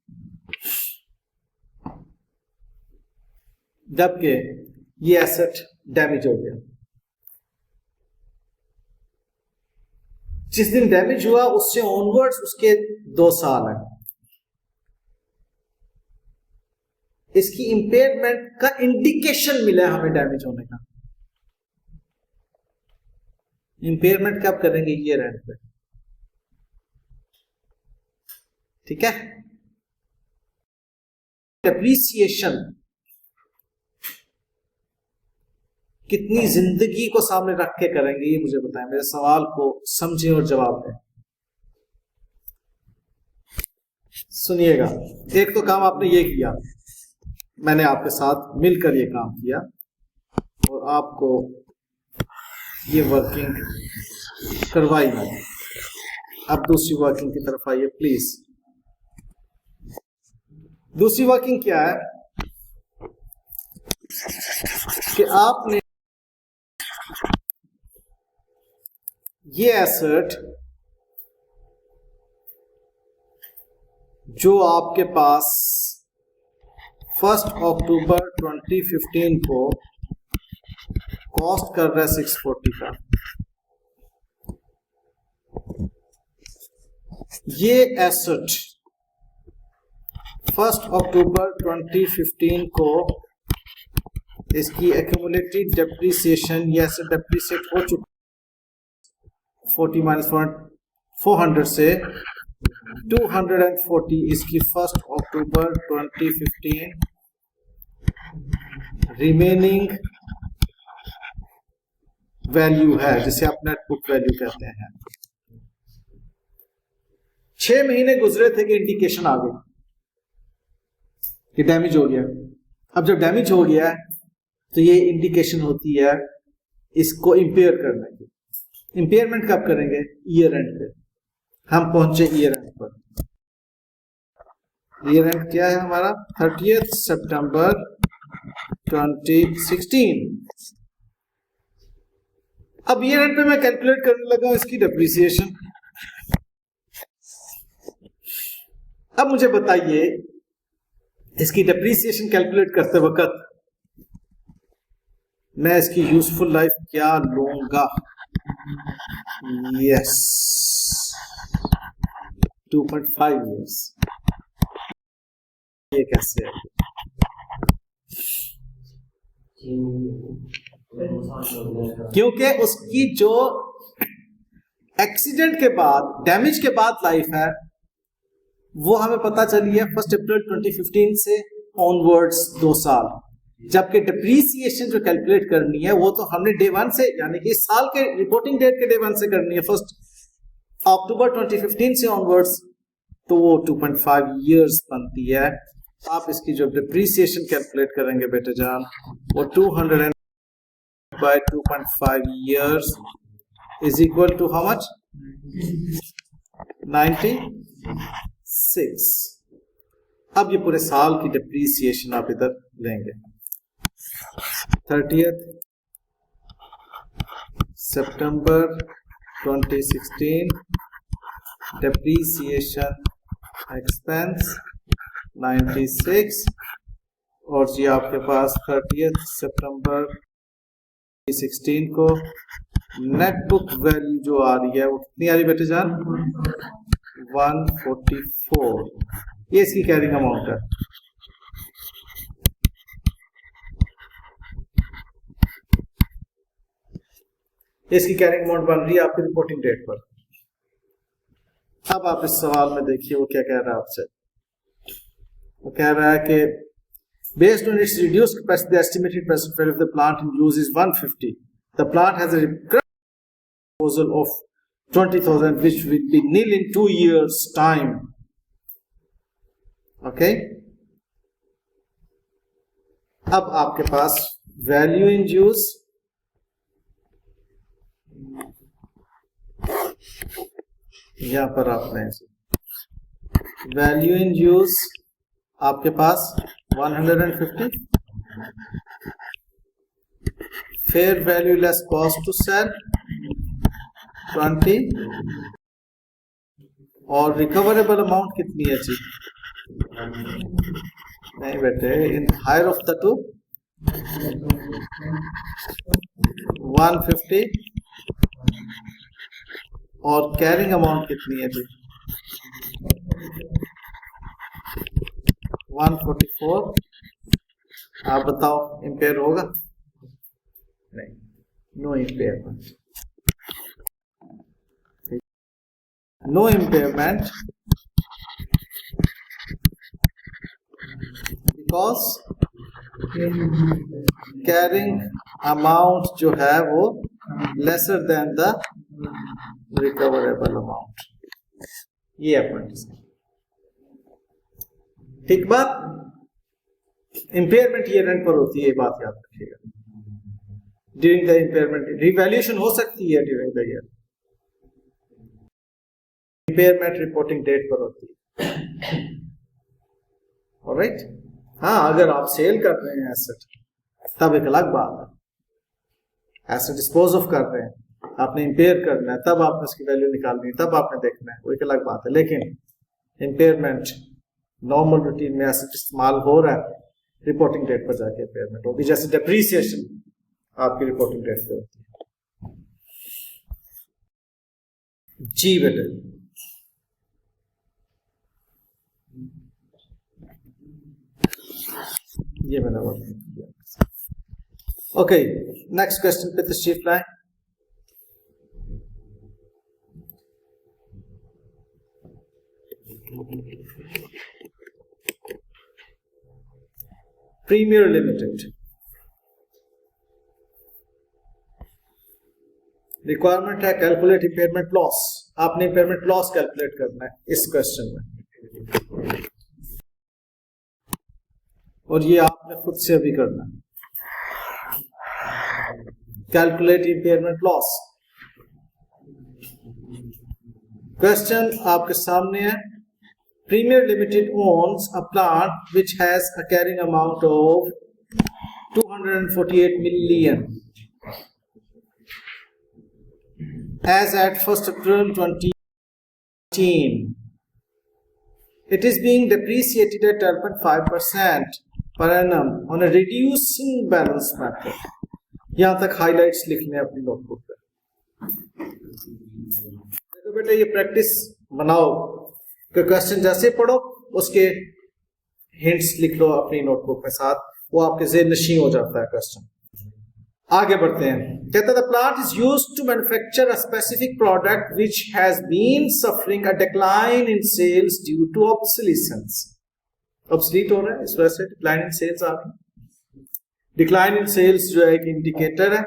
जबकि ये एसेट डैमेज हो गया, जिस दिन डैमेज हुआ उससे ऑनवर्ड्स उसके 2 साल है, इसकी इंपेयरमेंट का इंडिकेशन मिला हमें डैमेज होने का। इंपेयरमेंट कब करेंगे, ईयर एंड पे, ठीक है। डेप्रिसिएशन कितनी जिंदगी को सामने रख के करेंगे ये मुझे बताएं, मेरे सवाल को समझें और जवाब दें। सुनिएगा, एक तो काम आपने ये किया, मैंने आपके साथ मिलकर ये काम किया और आपको ये वर्किंग करवाई है। अब दूसरी वर्किंग की तरफ आइए प्लीज। दूसरी वर्किंग क्या है कि आपने ये एसेट जो आपके पास 1 अक्टूबर 2015 को कॉस्ट कर रहा है 640 का, ये एसेट 1 अक्टूबर 2015 को इसकी एक्यूमुलेटेड डेप्रिसिएशन ये एसेट डेप्रिसिएट हो चुका 40 माइनस 400 से 240 इसकी 1 अक्टूबर 2015 रिमेनिंग वैल्यू है, जिसे आप नेट बुक वैल्यू कहते हैं। 6 महीने गुजरे थे कि इंडिकेशन आ गई कि डैमेज हो गया। अब जब डैमेज हो गया तो ये इंडिकेशन होती है इसको इंपेयर करने की। इंपेयरमेंट कब करेंगे, ईयर एंड पे। हम पहुंचे ईयर एंड पर। ईयर एंड क्या है हमारा 30 सितंबर 2016। अब ईयर एंड पे मैं कैलकुलेट करने लगा इसकी डेप्रिसिएशन। अब मुझे बताइए इसकी डेप्रिसिएशन कैलकुलेट करते वक्त मैं इसकी यूजफुल लाइफ क्या लूंगा। Yes 2.5 years। ये कैसे है, क्योंकि उसकी जो एक्सीडेंट के बाद, डैमेज के बाद लाइफ है वो हमें पता चली है 1 अप्रैल 2015 से ऑनवर्ड्स 2 साल। जबकि डिप्रीसिएशन जो कैलकुलेट करनी है वो तो हमने डे 1 से, यानी कि इस साल के रिपोर्टिंग डेट के डे 1 से करनी है, 1 अक्टूबर 2015 से ऑनवर्ड्स, तो वो 2.5 इयर्स बनती है। आप इसकी जो डिप्रीसिएशन कैलकुलेट करेंगे बेटे जान, वो 200 by 2.5 years is equal to how much? 96। अब ये पूरे साल की डिप्रीसिएशन आप इधर लेंगे। 30th September 2016 depreciation expense 96, और जी आपके पास 30th September 2016 को नेट बुक वैल्यू जो आ रही है वो कितनी आ रही बेटे जान? 144। ये इसकी कैरिंग अमाउंट है। इसकी कैरिंग अमाउंट बन रही है आपकी रिपोर्टिंग डेट पर। अब आप इस सवाल में देखिए वो क्या कह रहा है आपसे। वो कह रहा है कि based on its reduced capacity, the estimated present value of the plant in use is 150. The plant has a proposal of 20,000, which will be nil in 2 years' time. Okay? अब आपके पास value in use यहां पर आपने value in use आपके पास 150, fair value less cost to sell 20, और recoverable amount कितनी है जी? नहीं बेटे, in higher of the two 150, और carrying amount कितनी है जी? 144। आप बताओ इम्पेयर होगा? नहीं, no impairment, no impairment, because carrying amount जो है वो lesser than the recoverable amount. ये है पॉइंट। ठीक बात। इम्पेयरमेंट ईयर एंड पर होती है, ये बात याद रखिएगा। ड्यूरिंग द इम्पेयरमेंट रिवैल्यूएशन हो सकती है during the year, impairment reporting date पर होती है। ऑलराइट। हाँ, अगर आप सेल कर रहे हैं एसेट तब एक अलग बात है। एसेट डिस्पोज ऑफ कर रहे हैं, आपने इम्पेयर करना है, तब आपने उसकी वैल्यू निकालनी है, तब आपने देखना है, वो एक अलग बात है। लेकिन इम्पेयरमेंट नॉर्मल रूटीन में एसेट इस्तेमाल हो रहा है, रिपोर्टिंग डेट पर जाके इम्पेयरमेंट होगी। जैसे डेप्रीसिएशन आपकी रिपोर्टिंग डेट पे होती है। जी बेटे, ये मैंने वर्क किया। ओके, नेक्स्ट क्वेश्चन पे तशरीफ लाएं। प्रीमियर लिमिटेड रिक्वायरमेंट है कैलकुलेट इम्पेयरमेंट लॉस। आपने इम्पेयरमेंट लॉस कैलकुलेट करना है इस क्वेश्चन में, और ये आपने खुद से अभी करना है। Calculate impairment loss. क्वेश्चन आपके सामने है। Premier Limited owns a plant which has a carrying amount of 248 million as at 1st April 2018. It is being depreciated at 12.5% per annum on a reducing balance method. यहां तक highlights लिख लें अपनी notebook पे। देखो बेटा, ये प्रैक्टिस बनाओ कि क्वेश्चन जैसे पढ़ो उसके हिंट्स लिख लो अपनी नोटबुक में साथ, वो आपके ज़हन नशीं हो जाता है क्वेश्चन। आगे बढ़ते हैं, कहते हैं the plant is used to manufacture a specific product which has been suffering a decline in sales due to obsolescence. Obsolete हो रहा है, इस वजह से डिक्लाइन इन सेल्स आ रही है। डिक्लाइन इन सेल्स जो है एक इंडिकेटर है,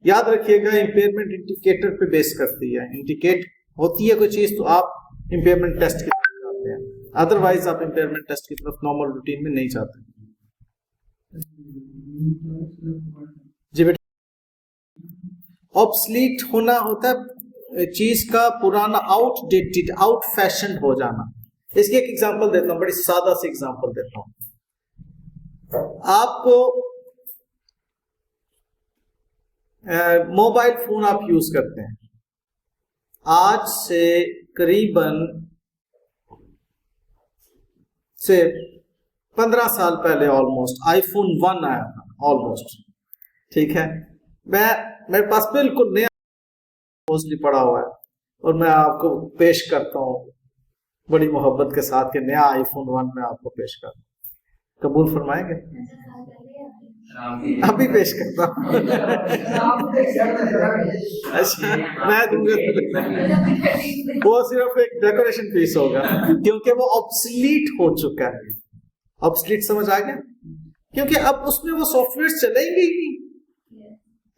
याद रखिएगा इंपेयरमेंट इंडिकेटर पे बेस करती है। इंडिकेट होती है कोई चीज तो आप इंपेयरमेंट टेस्ट की तरफ जाते हैं, अदरवाइज आप इंपेयरमेंट टेस्ट की तरफ नॉर्मल रूटीन में नहीं जाते। जी बेटा, ऑब्सलीट होना होता है चीज का पुराना, आउटडेटेड, आउट फैशन हो जाना। इसकी एक एग्जांपल देता हूं, बड़ी सादा सी एग्जांपल देता हूं आपको। मोबाइल फोन आप यूज करते हैं, आज से करीबन से 15 साल पहले ऑलमोस्ट आईफोन 1 आया था, ऑलमोस्ट, ठीक है। मेरे पास बिल्कुल नया मोस्टली पड़ा हुआ है और मैं आपको पेश करता हूँ बड़ी मोहब्बत के साथ कि नया आईफोन 1 में आपको पेश करता हूँ। कबूल फरमाएंगे? अभी पेश करता हूँ। अच्छा, मैं दूंगा, वो सिर्फ एक डेकोरेशन पीस होगा क्योंकि वो ऑब्सलीट हो चुका है। ऑब्सलीट समझ आ गया? क्योंकि अब उसमें वो सॉफ्टवेयर चलेंगे ही नहीं,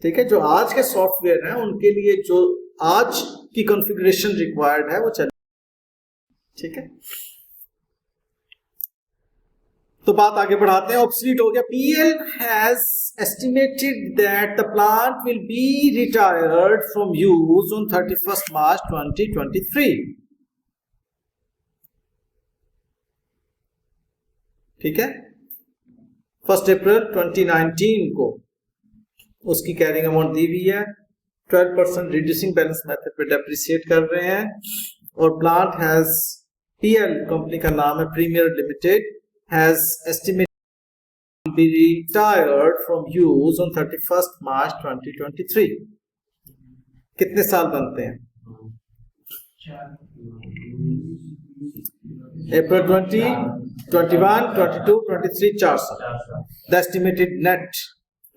ठीक है। जो आज के सॉफ्टवेयर हैं उनके लिए जो आज की कॉन्फ़िगरेशन रिक्वायर्ड है वो चले, ठीक है। तो बात आगे बढ़ाते हैं। ऑब्सलीट हो गया। PL has estimated that the plant will be retired from use on 31 March 2023, ठीक है। 1 अप्रैल 2019 को उसकी कैरिंग अमाउंट दी हुई है। 12% रिड्यूसिंग बैलेंस मेथड पे डेप्रिसिएट कर रहे हैं। और प्लांट हैज, पीएल कंपनी का नाम है, premier limited, has estimated be retired from use on 31 March 2023। कितने साल बनते हैं? अप्रैल 20, 21, 22, 23, 4 साल। The estimated net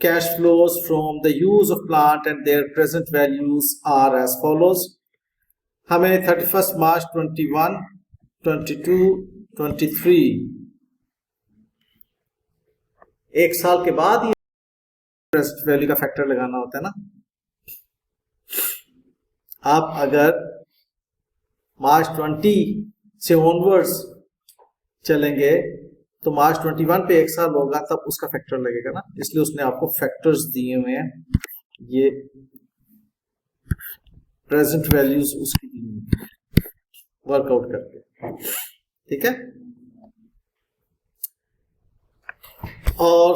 cash flows from the use of plant and their present values are as follows. हमें 31 मार्च 21, 22, 23 एक साल के बाद ये प्रेजेंट वैल्यू का फैक्टर लगाना होता है ना। आप अगर मार्च 20 से ऑनवर्ड्स चलेंगे तो मार्च 21 पे एक साल होगा तब उसका फैक्टर लगेगा ना, इसलिए उसने आपको फैक्टर्स दिए हुए हैं, ये प्रेजेंट वैल्यूज उसकी दी हुई वर्कआउट करके, ठीक है। और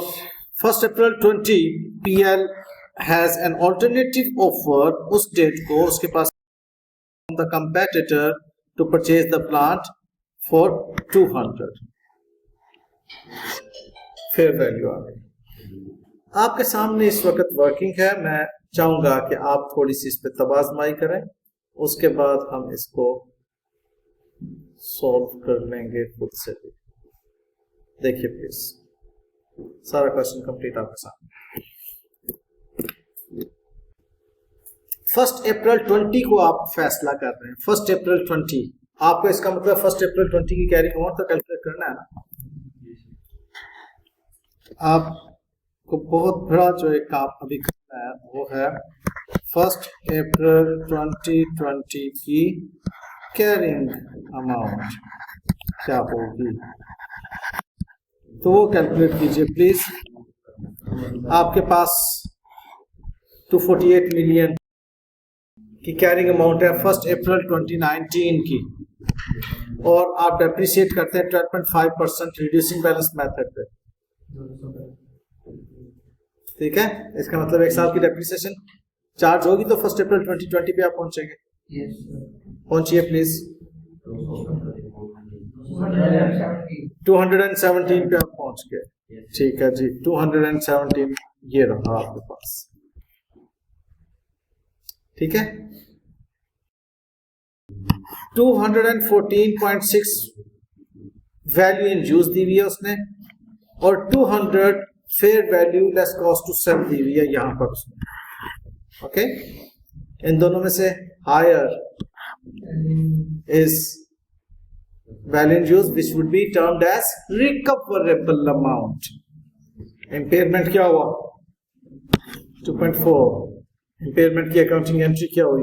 1 April 20 PL has an alternative offer, उस डेट को उसके पास the competitor to purchase the plant for 200, fair value आ गई आपके सामने इस वक्त वर्किंग है। मैं चाहूंगा कि आप थोड़ी सी इस पे तबाज़माई करें, उसके बाद हम इसको सॉल्व कर लेंगे खुद से भी। देखिए प्लीज, सारा क्वेश्चन कंप्लीट आपके सामने। 1 अप्रैल 20 को आप फैसला कर रहे हैं। 1 अप्रैल 20 आपको, इसका मतलब 1 अप्रैल 20 की कैरी अमाउंट तो कैलकुलेट करना है ना। आपको बहुत बड़ा जो एक काम अभी करना है वो है 1 अप्रैल 2020 की कैरिंग अमाउंट क्या होगी, तो वो कैलकुलेट कीजिए प्लीज। आपके पास 248 मिलियन की कैरिंग अमाउंट है 1 अप्रैल 2019 की, और आप डेप्रिसिएट करते हैं 12.5% रिड्यूसिंग बैलेंस मेथड पे, ठीक है। इसका मतलब एक साल की डेप्रिसिएशन चार्ज होगी तो 1 अप्रैल 2020 पे आप पहुंचेंगे। पहुंचिए प्लीज। 217 पे आप पहुंच गए, ठीक है जी। 217 ये रहा आपके पास, ठीक है। 214.6 वैल्यू इन यूज दी हुई है उसने, और 200 fair value less cost to sell दी हुई है यहाँ पर उसमें. ओके, इन दोनों में से higher is value in use which would be termed as recoverable amount. Impairment क्या हुआ? 2.4. इम्पेयरमेंट की अकाउंटिंग एंट्री क्या हुई?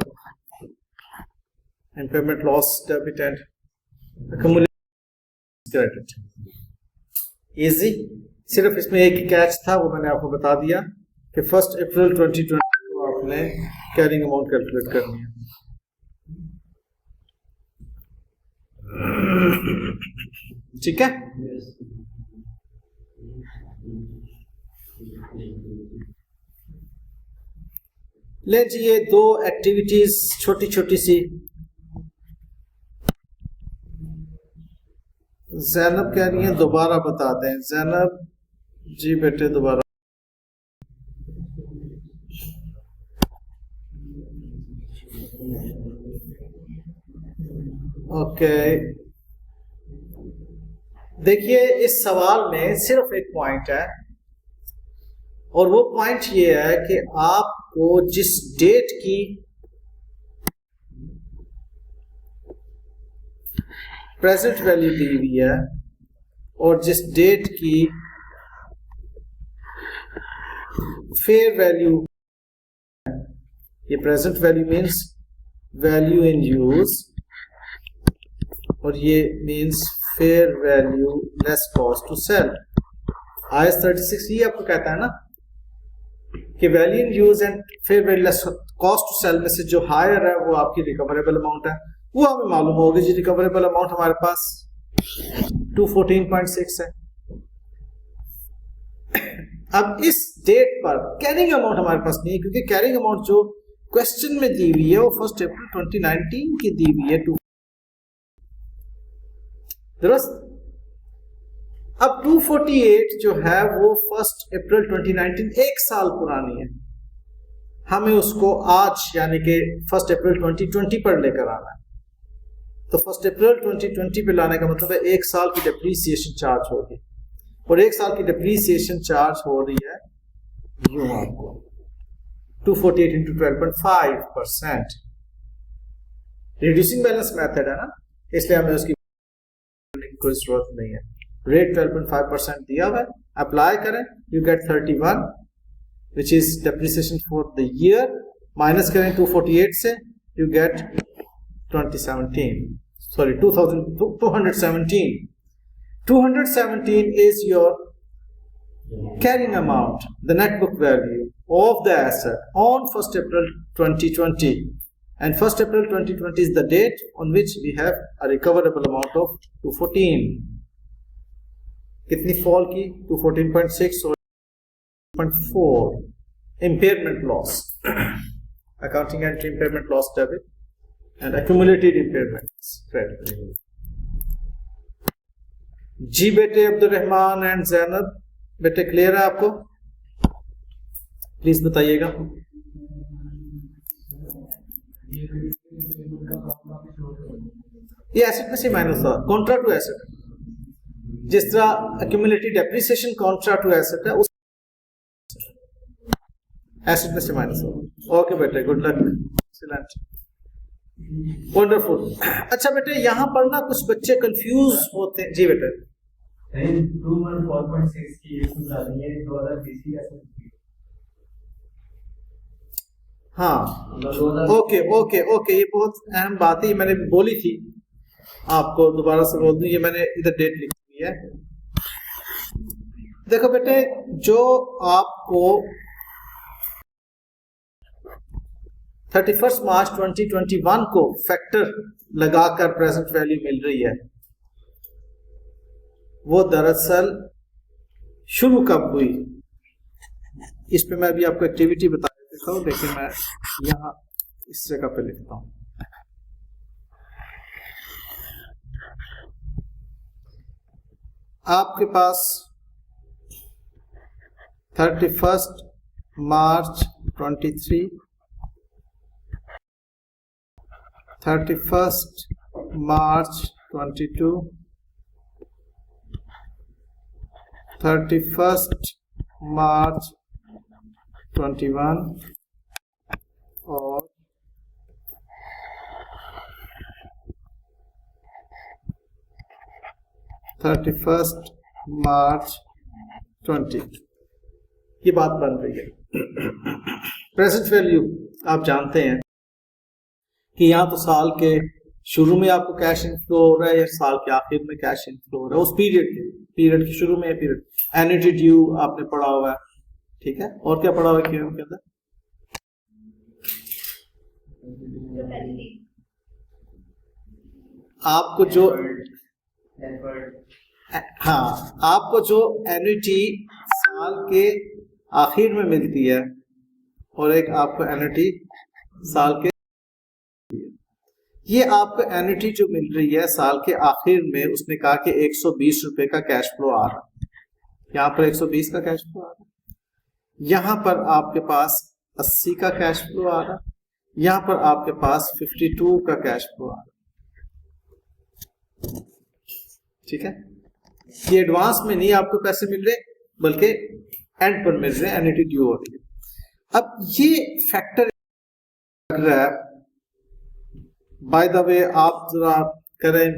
Impairment loss debit and credit. Easy. सिर्फ इसमें एक ही कैच था, वो मैंने आपको बता दिया कि 1 अप्रैल 2020 को आपने कैरिंग अमाउंट कैलकुलेट करनी है. ठीक है. ले जी, ये दो एक्टिविटीज छोटी छोटी सी. जैनब कह रही है दोबारा बता दें. जैनब जी बेटे दोबारा. ओके, देखिए इस सवाल में सिर्फ एक पॉइंट है, और वो पॉइंट ये है कि आपको जिस डेट की प्रेजेंट वैल्यू दी हुई है और जिस डेट की फेयर वैल्यू, ये present value means value in use और ये means fair value less cost to sell. IAS 36 ये आपको कहता है ना कि value in use and fair value less cost to sell में से जो हायर है वो आपकी रिकवरेबल अमाउंट है. वो हमें मालूम होगी जी. रिकवरेबल अमाउंट हमारे पास 214.6 है. अब इस डेट पर कैरिंग अमाउंट हमारे पास नहीं है, क्योंकि कैरिंग अमाउंट जो क्वेश्चन में दी हुई है वो 1 अप्रैल 2019 की दी हुई है. दुरुस्त. अब 248 जो है वो 1 अप्रैल 2019 एक साल पुरानी है. हमें उसको आज यानी कि 1 अप्रैल 2020 पर लेकर आना है. तो 1 अप्रैल 2020 पे लाने का मतलब है एक साल की डिप्रीसिएशन चार्ज होगी, और एक साल की डिप्रीसिएशन चार्ज हो रही है यूं आपको 248 इंटू 12.5%. रिड्यूसिंग बैलेंस मेथड है ना, इसलिए हमें उसकी कोई जरूरत नहीं है. रेट 12.5% दिया हुआ है, अप्लाई करें, you get 31 which is depreciation for the year. Minus करें 248 से, you get 217. 217 is your carrying amount, the net book value of the asset on 1st April 2020, and 1st April 2020 is the date on which we have a recoverable amount of 214. कितनी fall की? 214.6 और 0.4. impairment loss, accounting entry impairment loss debit and accumulated impairments credit. जी बेटे Abdul Rahman and Zainab बेटे, clear है आपको? Please बताइएगा. ये asset में से माइनस था, कॉन्ट्रा टू एसेट. जिस तरह accumulated depreciation contra to asset है, उस एसेट में से माइनस होगा. ओके बेटे, गुड लक. Excellent, wonderful. अच्छा बेटे, यहाँ पर ना कुछ बच्चे कंफ्यूज होते हैं. जी बेटे. 214.6 की डाली है 2020 की एसेट. हाँ, ओके ओके ओके, ये बहुत अहम बात है, मैंने बोली थी आपको, दोबारा से बोल दूं. ये मैंने इधर डेट लिखी हुई है. देखो बेटे, जो आपको 31 मार्च 2021 को फैक्टर लगाकर प्रेजेंट वैल्यू मिल रही है, वो दरअसल शुरू कब हुई? इस पे मैं अभी आपको एक्टिविटी बता देता हूँ. देखिए मैं यहाँ इस जगह पे लिखता हूँ. आपके पास 31 मार्च 23, 31 मार्च 22, 31 मार्च 21 और 31 मार्च 20, ये बात बन रही है। प्रेजेंट वैल्यू आप जानते हैं कि यहाँ तो साल के शुरू में आपको कैश इनफ्लो हो रहा है या साल के आखिर में कैश इनफ्लो हो रहा है, उस पीरियड के शुरू में पीरियड एन्युटी ड्यू आपने पढ़ा हुआ है, ठीक है। और क्या पढ़ा हुआ है के अंदर? आपको जो आपको जो एन्युटी साल के आखिर में मिलती है और एक आपको एन्युटी साल के, ये आपको एन्युटी जो मिल रही है साल के आखिर में, उसने कहा कि 120 रुपए का कैश फ्लो आ रहा है, यहाँ पर 120 का कैश फ्लो आ रहा है, यहाँ पर आपके पास 80 का कैश फ्लो आ रहा है, यहाँ पर आपके पास 52 का कैश फ्लो आ रहा है, ठीक है। ये एडवांस में नहीं आपको पैसे मिल रहे बल्कि एंड पर मिल रहे, एन्युटी ड्यू हो रही है। अब ये फैक्टर लग रहा है, बाय द वे आप जरा करें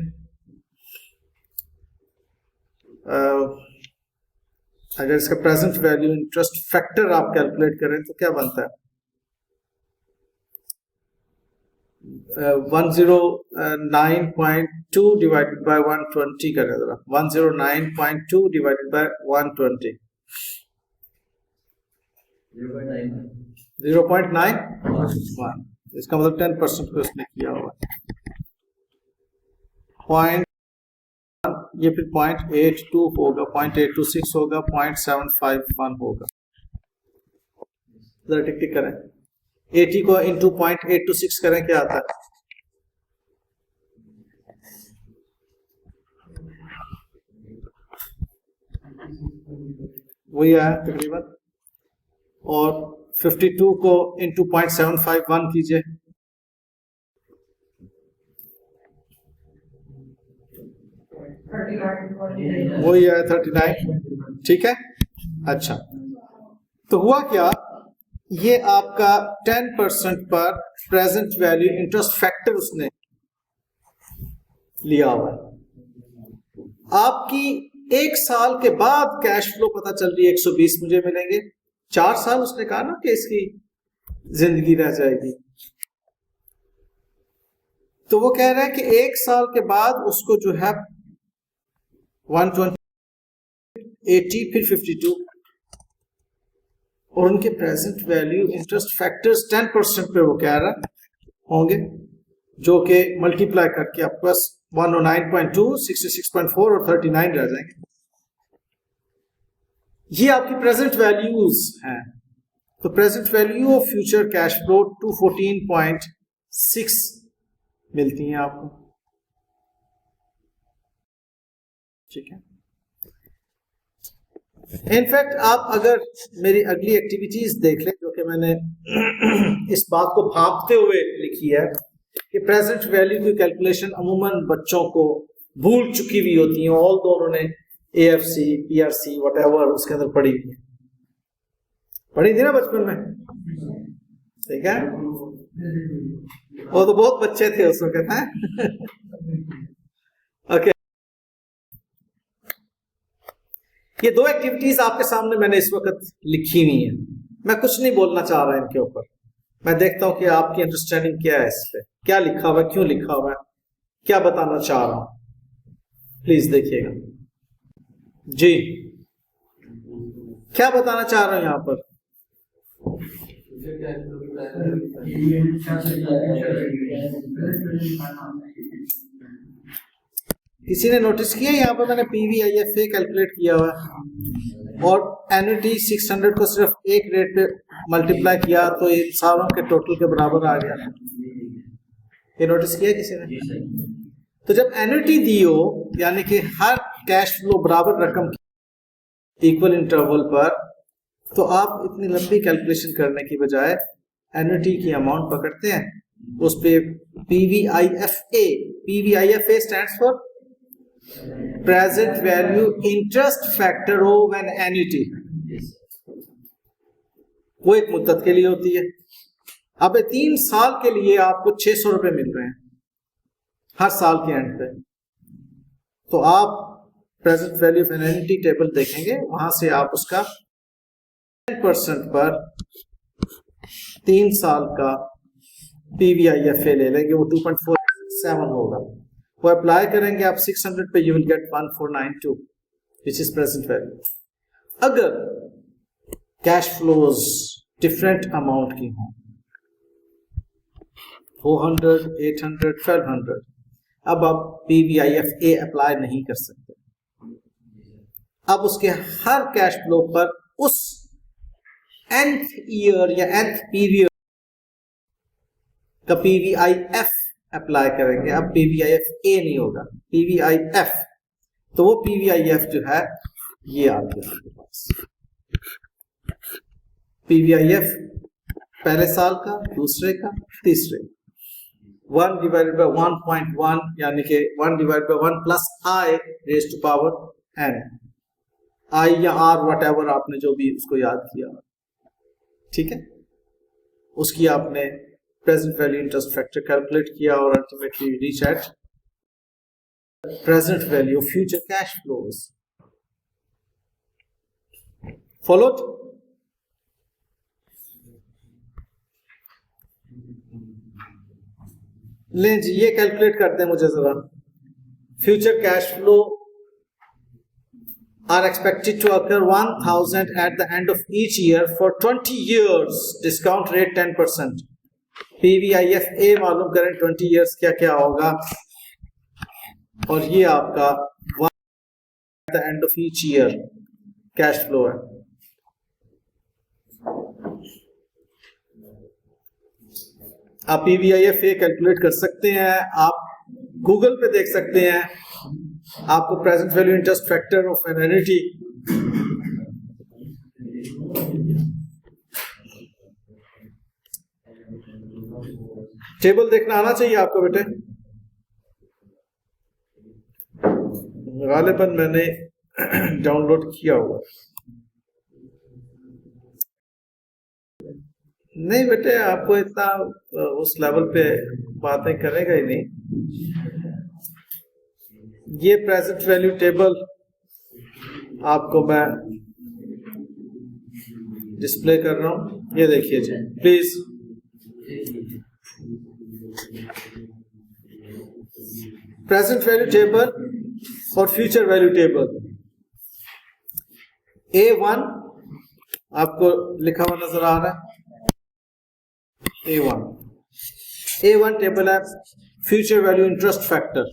अगर इसका प्रेजेंट वैल्यू इंटरेस्ट फैक्टर आप कैलकुलेट करें तो क्या बनता है? 109.2 डिवाइडेड बाय 120 करें जरा, 109.2 डिवाइडेड बाय 120, 0.91, इसका मतलब 10% को उसने किया हुआ है। पॉइंट, ये फिर 0.82 होगा, 0.826 होगा, 0.751 होगा। जरा टिक टिक करें, 80 को इंटू 0.826 करें, क्या आता है? वही आया तकरीबन। और 52 को इंटू 0.751 कीजिए, वही आया 39, ठीक है। अच्छा, तो हुआ क्या, ये आपका 10% पर प्रेजेंट वैल्यू इंटरेस्ट फैक्टर उसने लिया हुआ है। आपकी एक साल के बाद कैश फ्लो पता चल रही है 120 मुझे मिलेंगे, 4 साल उसने कहा ना कि इसकी जिंदगी रह जाएगी, तो वो कह रहा है कि एक साल के बाद उसको जो है 120, 80 फिर 52 और उनके प्रेजेंट वैल्यू इंटरेस्ट फैक्टर्स 10% पे वो कह रहा होंगे, जो कि मल्टीप्लाई करके आपके पास 109.2, 66.4 और 39 रह जाएंगे। ये आपकी प्रेजेंट वैल्यूज हैं। तो present value of future cash flow 214.6 मिलती हैं आपको, ठीक है। इनफैक्ट आप अगर मेरी अगली एक्टिविटीज देख लें, जो कि मैंने इस बात को भांपते हुए लिखी है कि प्रेजेंट वैल्यू की कैलकुलेशन अमूमन बच्चों को भूल चुकी हुई होती है, ऑल दो उन्होंने AFC, PRC व्हाटएवर उसके अंदर पढ़ी थी ना बचपन में, ठीक है। वो तो बहुत बच्चे थे उस वक्त, है ओके। ये 2 एक्टिविटीज आपके सामने मैंने इस वक्त लिखी हुई है, मैं कुछ नहीं बोलना चाह रहा इनके ऊपर, मैं देखता हूं कि आपकी अंडरस्टैंडिंग क्या है, इस पे क्या लिखा हुआ है, क्यों लिखा हुआ है, क्या बताना चाह रहा हूं, प्लीज देखिएगा जी, क्या बताना चाह रहा हूं यहां पर। किसी ने नोटिस किया यहाँ पर मैंने PVIFA कैलकुलेट किया हुआ है और एन्युटी 600 को सिर्फ एक रेट पे मल्टीप्लाई किया तो ये सारों के टोटल के बराबर आ गया। ये नोटिस किया किसी ने? तो जब एन्युटी दी हो, यानी कि हर कैश फ्लो बराबर रकम इक्वल इंटरवल पर, तो आप इतनी लंबी कैलकुलेशन करने की बजाय एन्युटी की अमाउंट पकड़ते हैं, उस पे PVIFA stands for present value interest factor of an annuity, वो एक मुद्दत के लिए होती है। अब 3 साल के लिए आपको 600 रुपए मिल रहे हैं हर साल के एंड पे, तो आप present value of annuity table देखेंगे, वहां से आप उसका 10% पर 3 साल का पीवीआईएफए ले लेंगे, वो 2.47 होगा। वो अप्लाई करेंगे आप 600 पे, you will get 1492 which is present value. अगर कैश फ्लोज डिफरेंट अमाउंट की हों, 400, 800, 1200, अब आप पीवीआईएफए अप्लाई नहीं कर सकते। अब उसके हर कैश फ्लो पर उस nth ईयर या nth पीरियड का पीवीआईएफ अप्लाई करेंगे। अब पीवीआईएफए नहीं होगा, पीवीआईएफ। तो वो पीवीआईएफ जो है ये आपके पास पीवीआईएफ पहले साल का, दूसरे का, तीसरे, 1 डिवाइडेड बाय 1.1 यानी कि 1 divided by 1 plus I raise to power n, I या आर व्हाटएवर आपने जो भी उसको याद किया, ठीक है। उसकी आपने present value interest factor calculate किया और ultimately reach at present value future cash flows. Followed? लें जी, ये कैलकुलेट करते हैं मुझे जरा। Future cash flow are expected to occur 1000 at the end of each year for 20 years, discount rate 10%। PVIFA मालूम करें 20 years क्या क्या होगा, और ये आपका at the end of each year cash flow है। आप PVIFA कैलकुलेट कर सकते हैं, आप गूगल पे देख सकते हैं, आपको present value interest factor of annuity table देखना आना चाहिए आपको बेटे। गालिबन मैंने डाउनलोड किया हुआ नहीं बेटे, आपको इतना उस लेवल पे बातें करेगा ही नहीं। ये प्रेजेंट वैल्यू टेबल आपको मैं डिस्प्ले कर रहा हूं, ये देखिए जी प्लीज। प्रेजेंट वैल्यू टेबल और फ्यूचर वैल्यू टेबल। A1 आपको लिखा हुआ नजर आ रहा है, A1 टेबल है future value interest factor.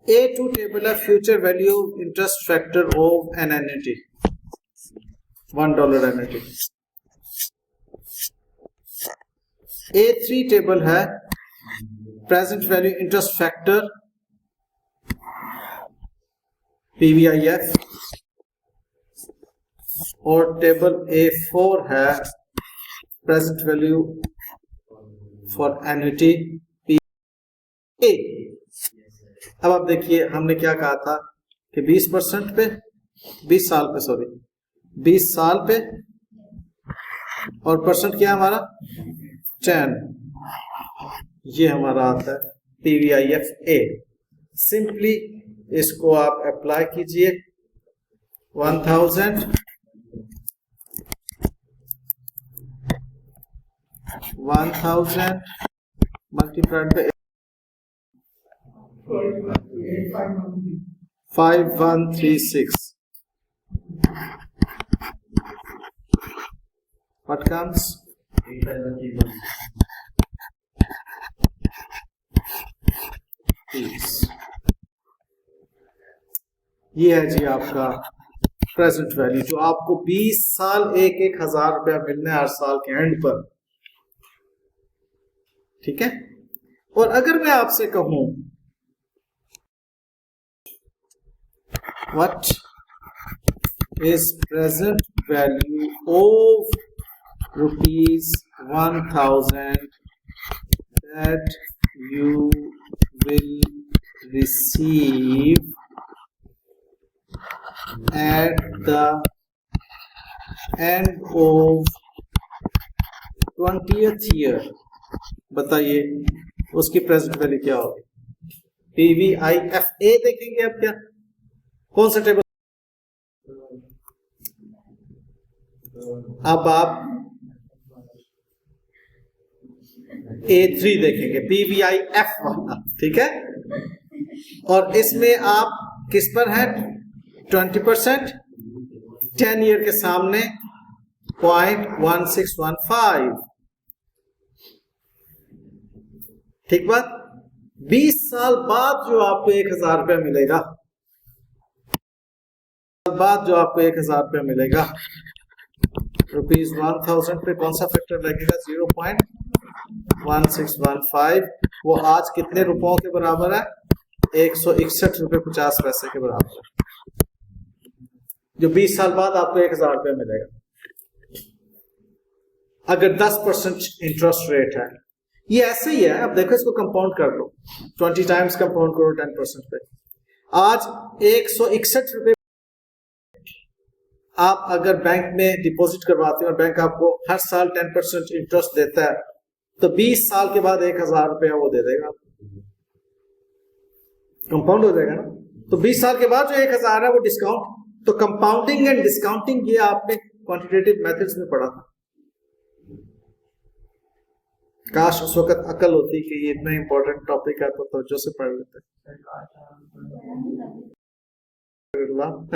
A2 table है future value interest factor of an annuity, $1 annuity. A3 table है present value interest factor PVIF, और टेबल A4 है present value for annuity P. अब आप देखिए हमने क्या कहा था कि 20% पे 20 साल पे, सॉरी 20 साल पे, और परसेंट क्या हमारा 10, ये हमारा आता है पीवीआईएफए। सिंपली इसको आप अप्लाई कीजिए, 1000 मल्टीप्लाइड बाय 5136, what comes? ये है जी आपका प्रेजेंट वैल्यू, जो आपको 20 साल 1,000 रुपया मिलने हर साल के एंड पर, ठीक है। और अगर मैं आपसे कहूं what is present value of ₹1,000 that you will receive at the end of 20th year, बताइए उसकी प्रेजेंट वैल्यू क्या होगी? PVIFA देखेंगे अब क्या, कौन सा टेबल? अब आप A3 देखेंगे, PVIF वाला, ठीक है। और इसमें आप किस पर है? 20%, 10 ईयर के सामने 0.1615, ठीक बात। 20 साल बाद जो आपको 1000 रुपया मिलेगा, ₹1000 पे कौन सा फैक्टर लगेगा? 0.1615। वो आज कितने रुपयों के बराबर है? 161 रुपये 50 पैसे के बराबर है, जो 20 साल बाद आपको 1000 रुपया मिलेगा। अगर 10% इंटरेस्ट रेट है, ये ऐसे ही है। अब देखो, इसको कंपाउंड कर लो, 20 टाइम्स कंपाउंड करो 10% पे। आज 161 रुपये आप अगर बैंक में डिपॉजिट करवाते हो और बैंक आपको हर साल 10% इंटरेस्ट देता है, तो 20 साल के बाद 1000 रुपया वो दे देगा, कंपाउंड हो जाएगा ना। तो 20 साल के बाद जो 1000 है वो डिस्काउंट। तो कंपाउंडिंग एंड डिस्काउंटिंग, ये आपने क्वांटिटेटिव मेथड्स में पढ़ा था। काश उस वक्त अकल होती कि ये इतना इंपॉर्टेंट टॉपिक है तो तवज्जो से पढ़ लेते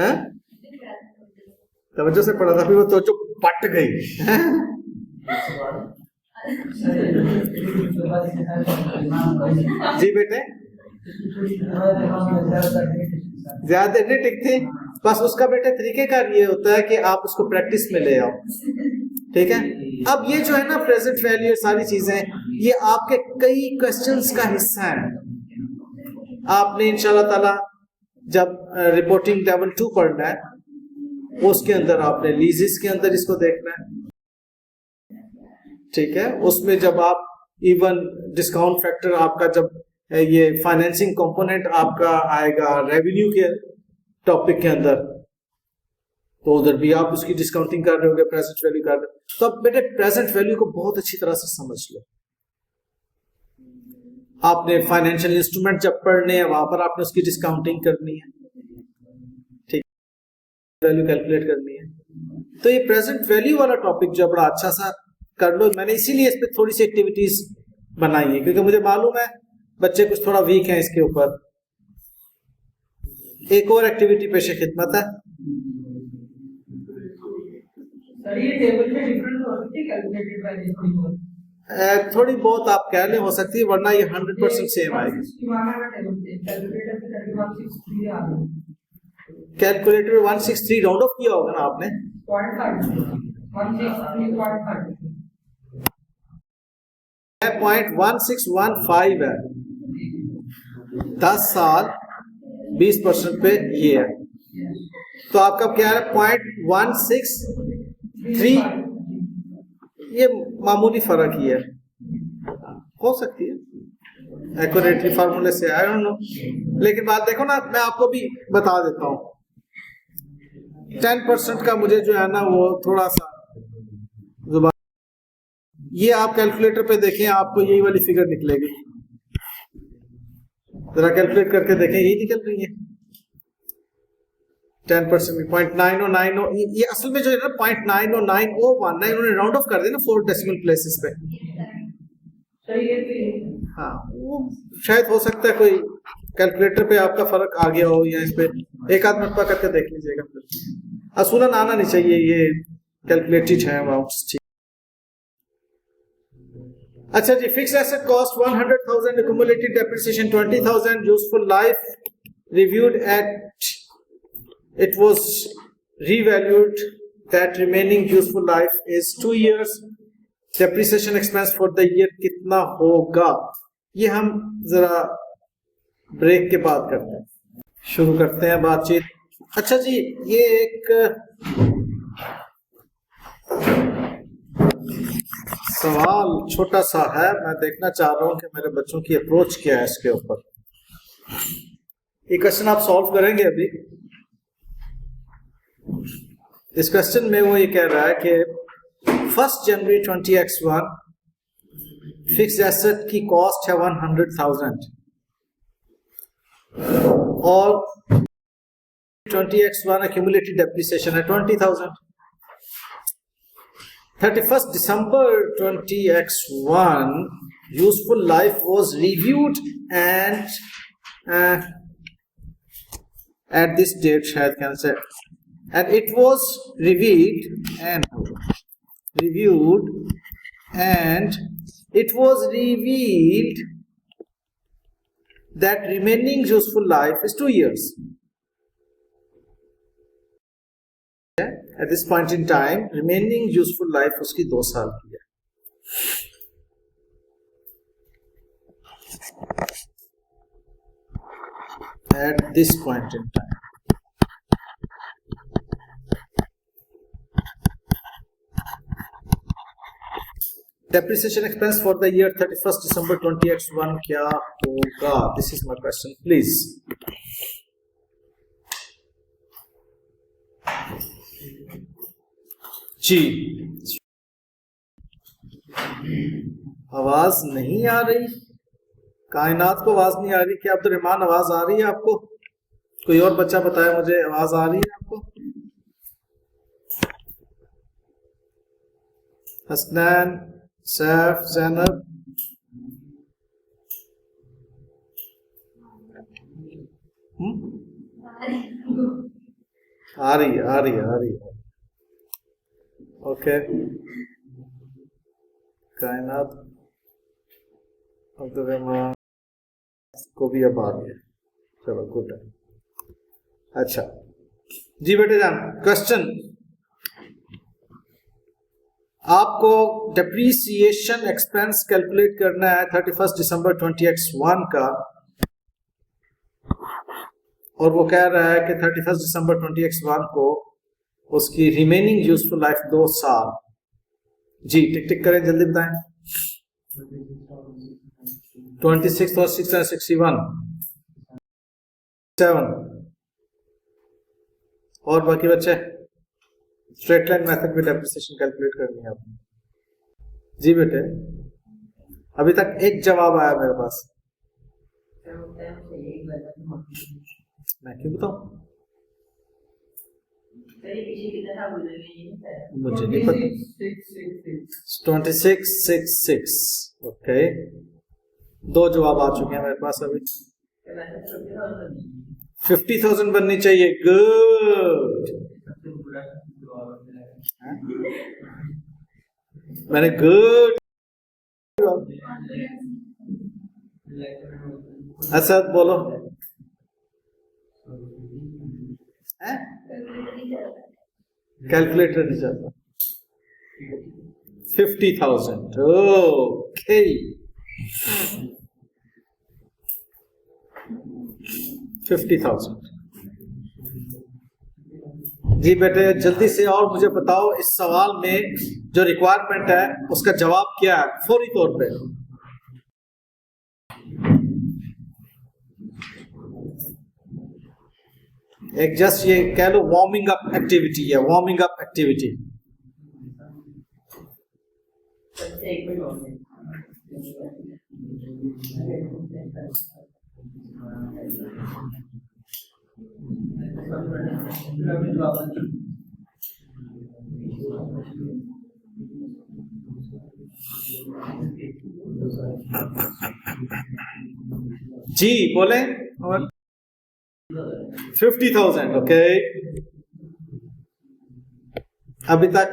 हैं। तवज्जो से पढ़ा था, फिर वो तवज्जो पट गई। जी बेटे, ज्यादा नहीं टिकती, बस उसका बेटे तरीकेकार ये होता है कि आप उसको प्रैक्टिस में ले आओ, ठीक है। अब ये जो है ना प्रेजेंट वैल्यू, सारी चीजें ये आपके कई क्वेश्चंस का हिस्सा है। आपने इंशाल्लाह ताला जब रिपोर्टिंग लेवल 2 पढ़ना है, उसके अंदर आपने लीजेस के अंदर इसको देखना है, ठीक है। उसमें जब आप इवन डिस्काउंट फैक्टर आपका, जब ये फाइनेंसिंग कंपोनेंट आपका आएगा रेवेन्यू के टॉपिक के अंदर, तो उधर भी आप उसकी डिस्काउंटिंग कर रहे होगे, प्रेजेंट वैल्यू कर रहे हो। तो अब बेटे प्रेजेंट वैल्यू को बहुत अच्छी तरह से समझ लो। आपने फाइनेंशियल इंस्ट्रूमेंट जब पढ़ने हैं, वहां पर आपने उसकी डिस्काउंटिंग करनी है, ठीक, वैल्यू कैलकुलेट करनी है। तो ये प्रेजेंट वैल्यू वाला टॉपिक जो बड़ा अच्छा सा कर लो। मैंने इसीलिए इस पे थोड़ी सी एक्टिविटीज बनाई है, क्योंकि मुझे मालूम है बच्चे कुछ थोड़ा वीक हैं इसके ऊपर। एक और एक्टिविटी पेशे खिदमत है। सर ये टेबल में डिफरेंट हो सकती है कैलकुलेटेड वैल्यू थोड़ी बहुत आप कह ले हो सकती है, वरना ये 100% सेम आएगी। कैलकुलेटर में 163 राउंड ऑफ किया होगा ना आपने, 0.1615 है। 10 साल 20% पे ये है, तो आपका क्या है 0.163। ये मामूली फर्क ही है, हो सकती है एक्यूरेटली फार्मूले से, आई डोंट नो। लेकिन बात देखो ना, मैं आपको भी बता देता हूँ, 10% का मुझे जो है ना वो थोड़ा सा जुबान, ये आप कैलकुलेटर पे देखें, आपको यही वाली फिगर निकलेगी। जरा कैलकुलेट करके देखें, यही निकल रही है 10% में 0.9090। ये असल में जो है ना 0.909019 उन्होंने राउंड ऑफ कर दिया ना 4 डेसिमल प्लेसेस पे। हाँ, वो शायद हो सकता है कोई कैलकुलेटर पे आपका फर्क आ गया हो, या इस पे एक आध मरतबा करके देख लीजिएगा। असूलन आना नहीं चाहिए, ये कैलकुलेटेड है अमाउंट्स। अच्छा जी, fixed asset cost 100,000, accumulated depreciation 20,000, useful life reviewed at, it was revalued, that remaining useful life is 2 years, depreciation expense for the year कितना होगा, ये हम जरा ब्रेक के बाद करते हैं, शुरू करते हैं बातचीत। अच्छा जी, ये एक सवाल छोटा सा है, मैं देखना चाह रहा हूं कि मेरे बच्चों की अप्रोच क्या है इसके ऊपर। ये क्वेश्चन आप सॉल्व करेंगे अभी। इस क्वेश्चन में वो ये कह रहा है कि 1 जनवरी 20x1 फिक्स्ड एसेट की कॉस्ट है 100,000 और 20x1 एक्यूमुलेटेड डेप्रिसिएशन है 20,000. 31st December 20x1 useful life was reviewed and at this date शायद can say, and it was reviewed and it was revealed that remaining useful life is 2 years. At this point in time, remaining useful life उसकी 2 साल की है. At this point in time. Depreciation expense for the year 31st December 20x1 क्या होगा? This is my question, please. जी, आवाज नहीं आ रही, कायनात को आवाज नहीं आ रही. क्या अब्दुर्रहमान आवाज आ रही है आपको? कोई और बच्चा बताए मुझे, आवाज आ रही है आपको? हसनैन, सैफ, ज़ैनब, आ रही है. ओके, कायनात, अब्दुर्रहमान को भी अब आ रही है. चलो गुड है. अच्छा जी बेटे जान, क्वेश्चन, आपको डेप्रीसिएशन एक्सपेंस कैलकुलेट करना है 31 दिसंबर 20x1 का, और वो कह रहा है कि 31 दिसंबर 20x1 को उसकी रिमेनिंग यूजफुल लाइफ 2 साल. जी टिक टिक करें, जल्दी बताएं. 26 और 661 7 और बाकी बच्चे स्ट्रेट लाइन मेथड में डेप्रिसिएशन कैलकुलेट करनी है आपने. जी बेटे, अभी तक एक जवाब आया मेरे पास. मैं क्यों बताऊं? मुझे नहीं पता. 2666. ओके, 2 जवाब आ चुके हैं मेरे पास. अभी 50,000 बननी चाहिए. गुड, मैंने गुड. असद बोलो. कैलकुलेटर नहीं चलता. 50,000. ओके, 50,000. जी बेटे जल्दी से और मुझे बताओ, इस सवाल में जो रिक्वायरमेंट है उसका जवाब क्या है फौरी तौर पे. एक जस्ट ये कह लो वार्मिंग अप एक्टिविटी है, वार्मिंग अप एक्टिविटी. जी बोले. और 50,000. ओके, अभी तक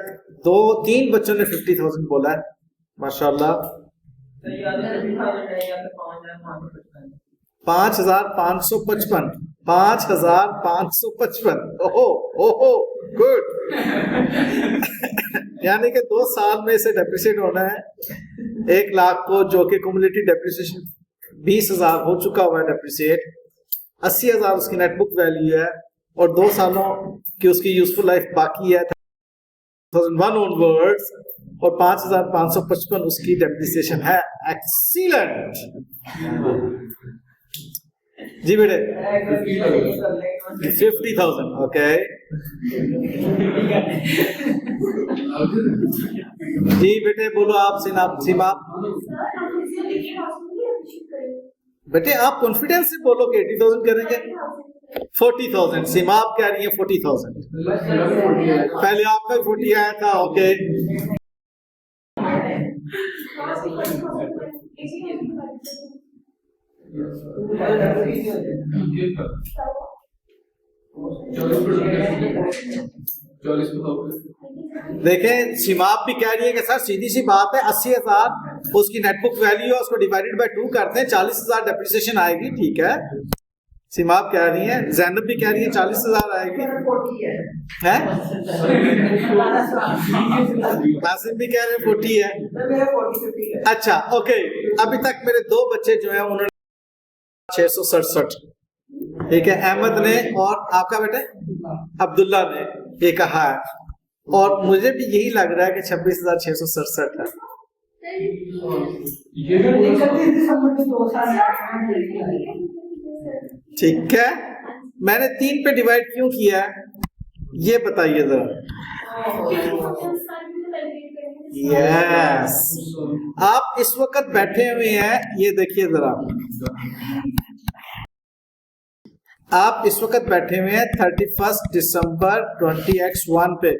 2-3 बच्चों ने 50,000 बोला है, माशाल्लाह. 5,555. 5,555. ओहो गुड. यानी कि 2 साल में इसे डेप्रिसिएट होना है 1 लाख को, जो कि क्युमुलेटिव डेप्रिसिएशन 20,000 हो चुका हुआ है डेप्रिसिएट. 80,000 उसकी नेटबुक वैल्यू है और 2 सालों की उसकी यूजफुल लाइफ बाकी है 2001 ऑनवर्ड्स, और 5,555 उसकी डेप्रिसिएशन है. एक्सीलेंट. जी बेटे 50,000. ओके, जी बेटे बोलो आप सीमा। बेटे आप कॉन्फिडेंस से बोलो कि 80,000 करेंगे। 40,000 सीमा आप कह रही है 40,000। पहले आपका 40 आया था। ओके देखें सीमा आप भी कह रही है कि सर सीधी सी बात है 80,000 उसकी नेटबुक वैल्यू है, उसको डिवाइडेड बाय 2 करते हैं 40,000 डेप्रिसिएशन आएगी। ठीक है सीमा आप कह रही हैं, जैनब भी कह रही है 40,000 आएगी हैं? कासिम भी कह रहे हैं 40 है। अच्छा ओके अभी तक मेरे 2 बच्चे जो हैं उन्होंने 667 ठीक है अहमद ने और आपका बेटा अब्दुल्ला ने ये कहा है और मुझे भी यही लग रहा है कि 26,667 है। ठीक है मैंने 3 पे डिवाइड क्यों किया है ये बताइए जरा। यस आप इस वक्त बैठे हुए हैं, ये देखिए जरा आप इस वक्त बैठे हुए हैं 31 दिसंबर 20x1 पे,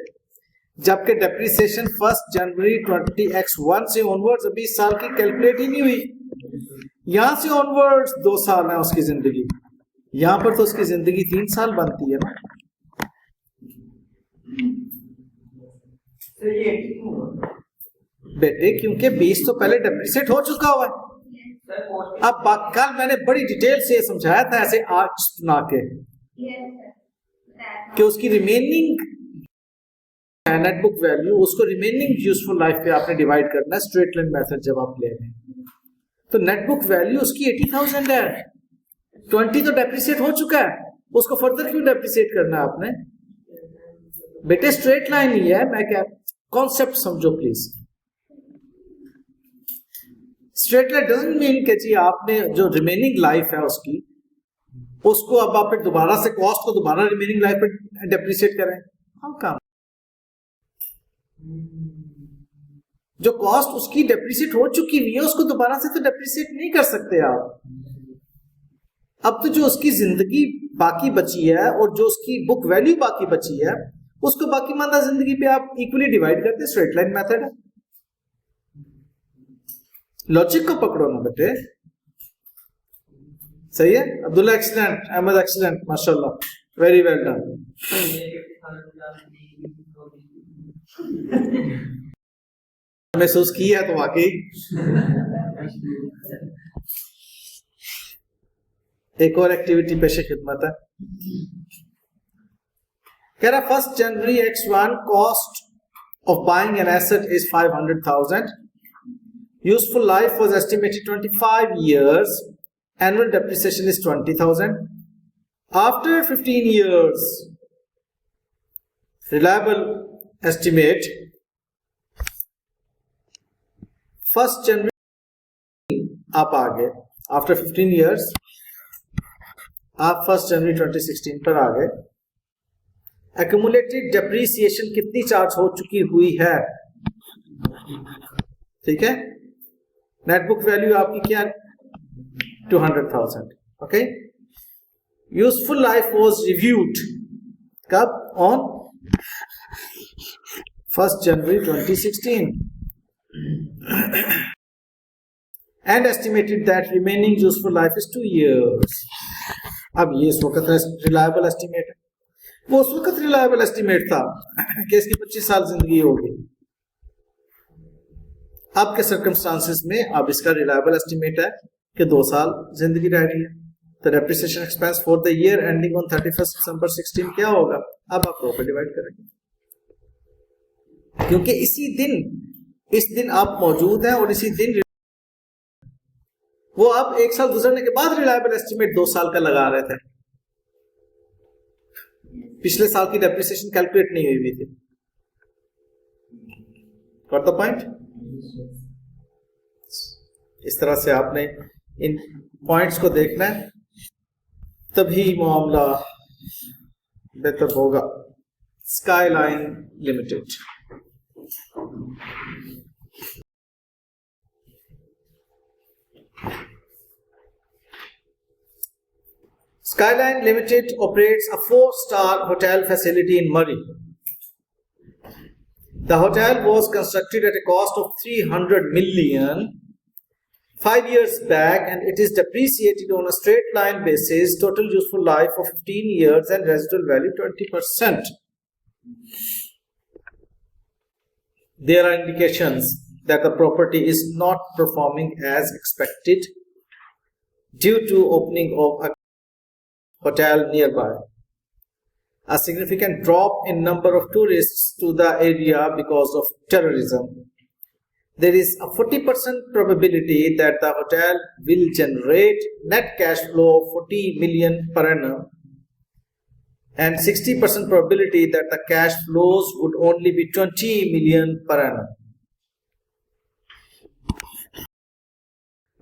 जबकि डेप्रिसिएशन 1 जनवरी 20x1 से ऑनवर्ड्स अभी इस साल की कैलकुलेट ही नहीं हुई। यहां से ऑनवर्ड्स 2 साल है उसकी जिंदगी, यहां पर तो उसकी जिंदगी 3 साल बनती है ना। बेटे क्योंकि 20 तो पहले डेप्रिसिएट हो चुका हुआ है। अब कल मैंने बड़ी डिटेल से समझाया था ऐसे आर्ट्स बना के कि उसकी रिमेनिंग नेटबुक वैल्यू उसको रिमेनिंग यूजफुल लाइफ पे आपने डिवाइड करना है स्ट्रेट लाइन मेथड जब आप ले रहे हैं। तो नेटबुक वैल्यू उसकी 80,000 है, 20 तो डेप्रिसिएट हो चुका है, उसको फर्दर क्यों डेप्रिसिएट करना है आपने? बेटे स्ट्रेट लाइन ही है, मैं क्या कॉन्सेप्ट समझो please. Straight line doesn't mean कि जी आपने जो रिमेनिंग लाइफ है उसको अब आप दोबारा से कॉस्ट को दोबारा रिमेनिंग लाइफ पे डेप्रिसिएट करें। हाँ काम जो कॉस्ट उसकी डेप्रिसिएट हो चुकी हुई है उसको दोबारा से तो डेप्रिसिएट नहीं कर सकते आप। अब तो जो उसकी जिंदगी बाकी बची है और जो उसकी बुक वैल्यू बाकी बची है उसको बाकी मानदा जिंदगी पे आप इक्वली डिवाइड करते हैं। स्ट्रेट लाइन मेथड है। लॉजिक को पकड़ो ना बेटे। सही है अब्दुल्ला एक्सीलेंट, अहमद एक्सीलेंट, माशाल्लाह वेरी वेल डन। महसूस किया तो वाकई एक और एक्टिविटी पेशे खिदमत है। कह रहा 1 जनवरी x1 cost of buying an asset is 500,000, useful life was estimated 25 years, annual depreciation is 20,000. After 15 years, reliable estimate 1 जनवरी आप आ गए, आफ्टर 15 years आप 1 जनवरी 2016 पर आ गए। एक्यूमुलेटेड डेप्रीसिएशन कितनी चार्ज हो चुकी हुई है? ठीक है नेटबुक वैल्यू आपकी क्या 200,000। Okay useful life was reviewed कब? On 1 January 2016 and estimated that remaining useful life is 2 years. अब ये इस वक्त रिलायबल एस्टिमेट है, वो उस वक्त रिलायबल एस्टिमेट था कि इसकी 25 साल जिंदगी होगी। अब के सर्कमस्टांसेस में अब इसका रिलायबल एस्टिमेट है कि 2 साल जिंदगी रह गई है। तो depreciation expense for the year ending on 31 दिसंबर 16 क्या होगा? अब आप 2 पे डिवाइड करेंगे क्योंकि इस दिन आप मौजूद हैं और इसी दिन वो आप 1 साल गुजरने के बाद रिलायबल एस्टिमेट 2 साल का लगा रहे थे। पिछले साल की डेप्रिसिएशन कैलकुलेट नहीं हुई थी। Got the point? इस तरह से आपने इन पॉइंट्स को देखना है, तभी मामला बेहतर होगा। Skyline Limited. Skyline Limited operates a 4-star hotel facility in Murray. The hotel was constructed at a cost of 300 million 5 years back, and it is depreciated on a straight line basis, total useful life of 15 years and residual value 20%. There are indications that the property is not performing as expected due to opening of a hotel nearby. A significant drop in number of tourists to the area because of terrorism. There is a 40% probability that the hotel will generate net cash flow of 40 million per annum, and 60% probability that the cash flows would only be 20 million per annum.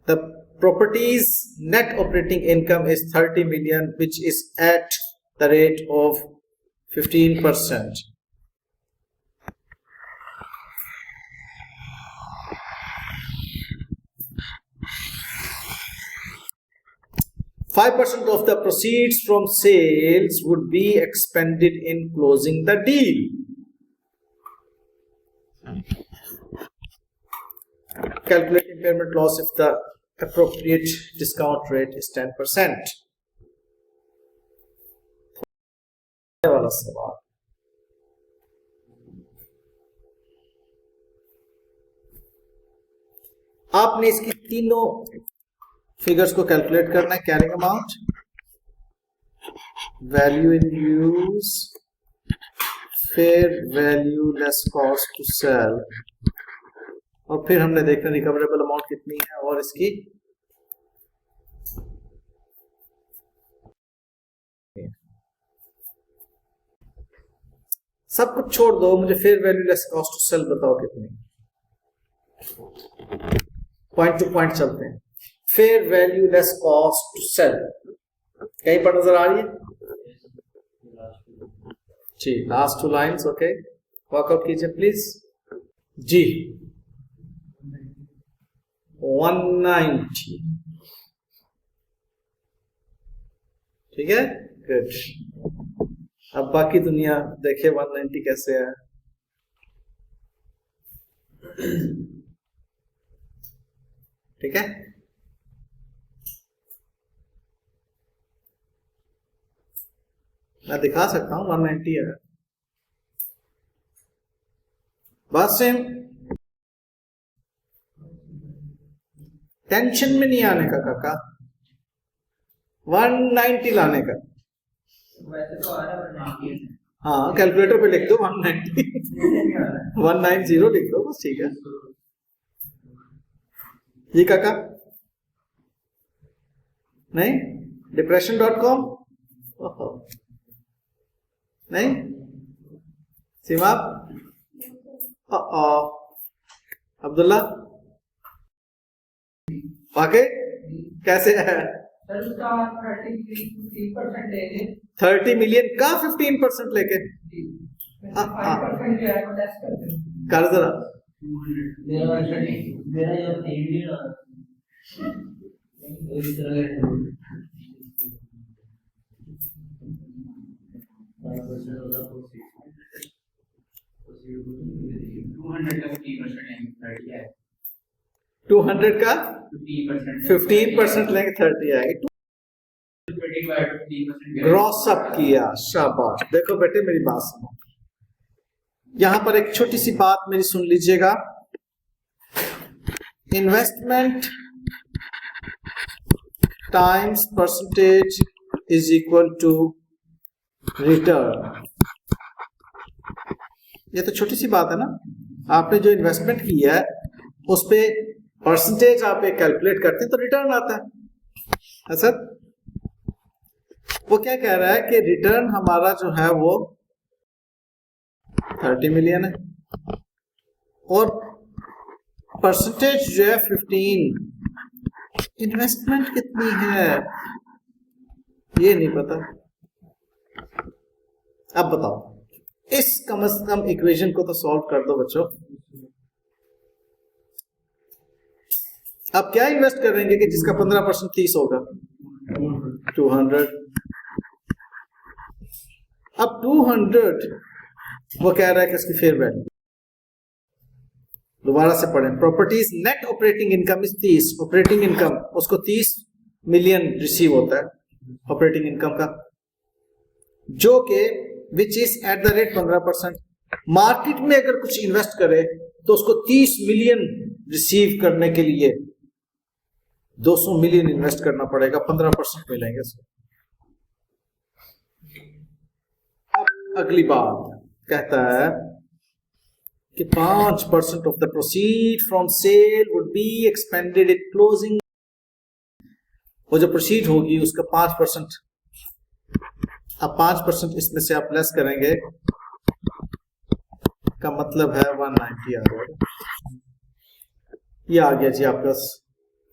The property's net operating income is 30 million, which is at the rate of 15%. $5% of the proceeds from sales would be expended in closing the deal. Calculate impairment loss if the appropriate discount rate is 10%. वाला सवाल, आपने इसकी तीनों figures को calculate करना है. Carrying amount, value in use, fair value less cost to sell, और फिर हमने देखना रिकवरेबल अमाउंट कितनी है और इसकी सब कुछ छोड़ दो, मुझे fair value less cost to sell बताओ कितनी. पॉइंट टू पॉइंट चलते हैं. Fair value less cost to sell कहीं पर नजर आ रही है जी? Last 2 lines. ओके, वर्कआउट कीजिए प्लीज जी. 190, ठीक है, गुड. अब बाकी दुनिया देखे 190 कैसे है. ठीक है, मैं दिखा सकता हूं 190 है. बात सेम. टेंशन में नहीं आने का काका, 190 लाने का. वैसे तो आ रहा है. हाँ, कैलकुलेटर पे लिख दो 190, 190 लिख दो बस, ठीक है. ये काका नहीं, depression.com नहीं, सीमा, अब्दुल्ला वाकई कैसे है? 30 मिलियन का 15% लेके कर जरा. टू 200 का 15% लेंगे 30 आएगी. ग्रॉस अप किया, शाबाश. देखो बेटे मेरी बात सुनो, यहां पर एक छोटी सी बात मेरी सुन लीजिएगा. Investment times percentage is equal to return. ये तो छोटी सी बात है ना. आपने जो इन्वेस्टमेंट की है उस पे परसेंटेज आप कैलकुलेट करते हैं तो रिटर्न आता है. सर वो क्या कह रहा है कि रिटर्न हमारा जो है वो 30 मिलियन है और परसेंटेज जो है 15. इन्वेस्टमेंट कितनी है ये नहीं पता. अब बताओ इस कम से कम इक्वेशन को तो सॉल्व कर दो बच्चों। अब क्या इन्वेस्ट करेंगे कि जिसका 15% 30 होगा? 200। अब 200 वो कह रहा है कि इसकी फेयर वैल्यू, दोबारा से पढ़ें, properties net operating income is 30, operating income उसको 30 मिलियन रिसीव होता है ऑपरेटिंग इनकम का, जो कि which is at the rate 15%। Market में अगर कुछ इन्वेस्ट करे तो उसको 30 मिलियन रिसीव करने के लिए 200 मिलियन इन्वेस्ट करना पड़ेगा, 15% मिलेंगे उसको। अब अगली बात कहता है कि 5% of the proceed from sale would be expended at closing. वो जो प्रोसीड होगी उसका 5%, अब 5% इसमें से आप लेस करेंगे का मतलब है 190 आ गया। ये आ गया जी आपका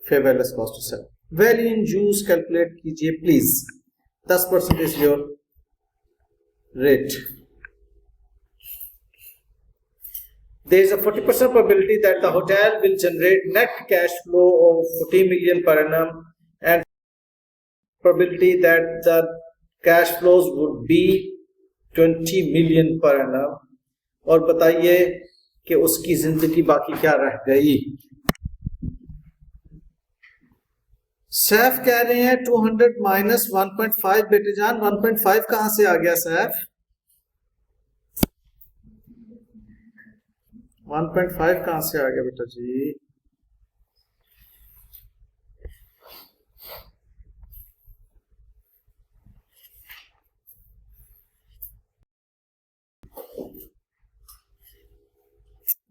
fair value cost to sell. Value in use calculate कीजिए please. 10% is your rate. There is a 40% probability that the hotel will generate net cash flow of 40 million per annum and probability that the cash flows would be 20 million per annum। और बताइए कि उसकी जिंदगी बाकी क्या रह गई। सैफ कह रहे हैं 200 माइनस 1.5। बेटे जान 1.5 कहां से आ गया सैफ? 1.5 कहां से आ गया बेटा जी?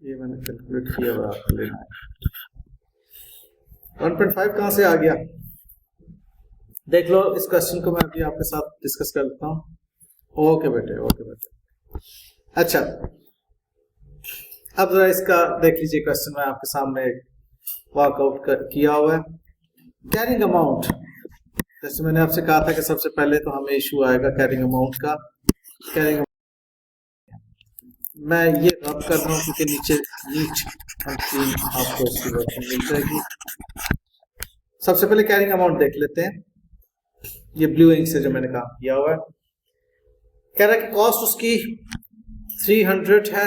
ये मैंने कैलकुलेट किया और आपको लेना है। 1.5 कहां से आ गया? देख लो, इस क्वेश्चन को मैं अभी आपके साथ डिस्कस कर लेता हूं। ओके बेटे, ओके बेटे। अच्छा, अब जरा इसका देख लीजिए क्वेश्चन में आपके सामने वर्कआउट किया हुआ है। कैरिंग अमाउंट, जैसे मैंने आपसे कहा था कि सबसे पहले तो हमें इशू आएगा कैरिंग अमाउंट का। कैरिंग मैं ये रब कर रहा हूँ क्योंकि नीचे आपको इसकी वर्किंग मिल जाएगी। सबसे पहले कैरिंग अमाउंट देख लेते हैं। ये ब्लू इंक से जो मैंने काम किया हुआ है, कह रहा है कि कॉस्ट उसकी 300 है,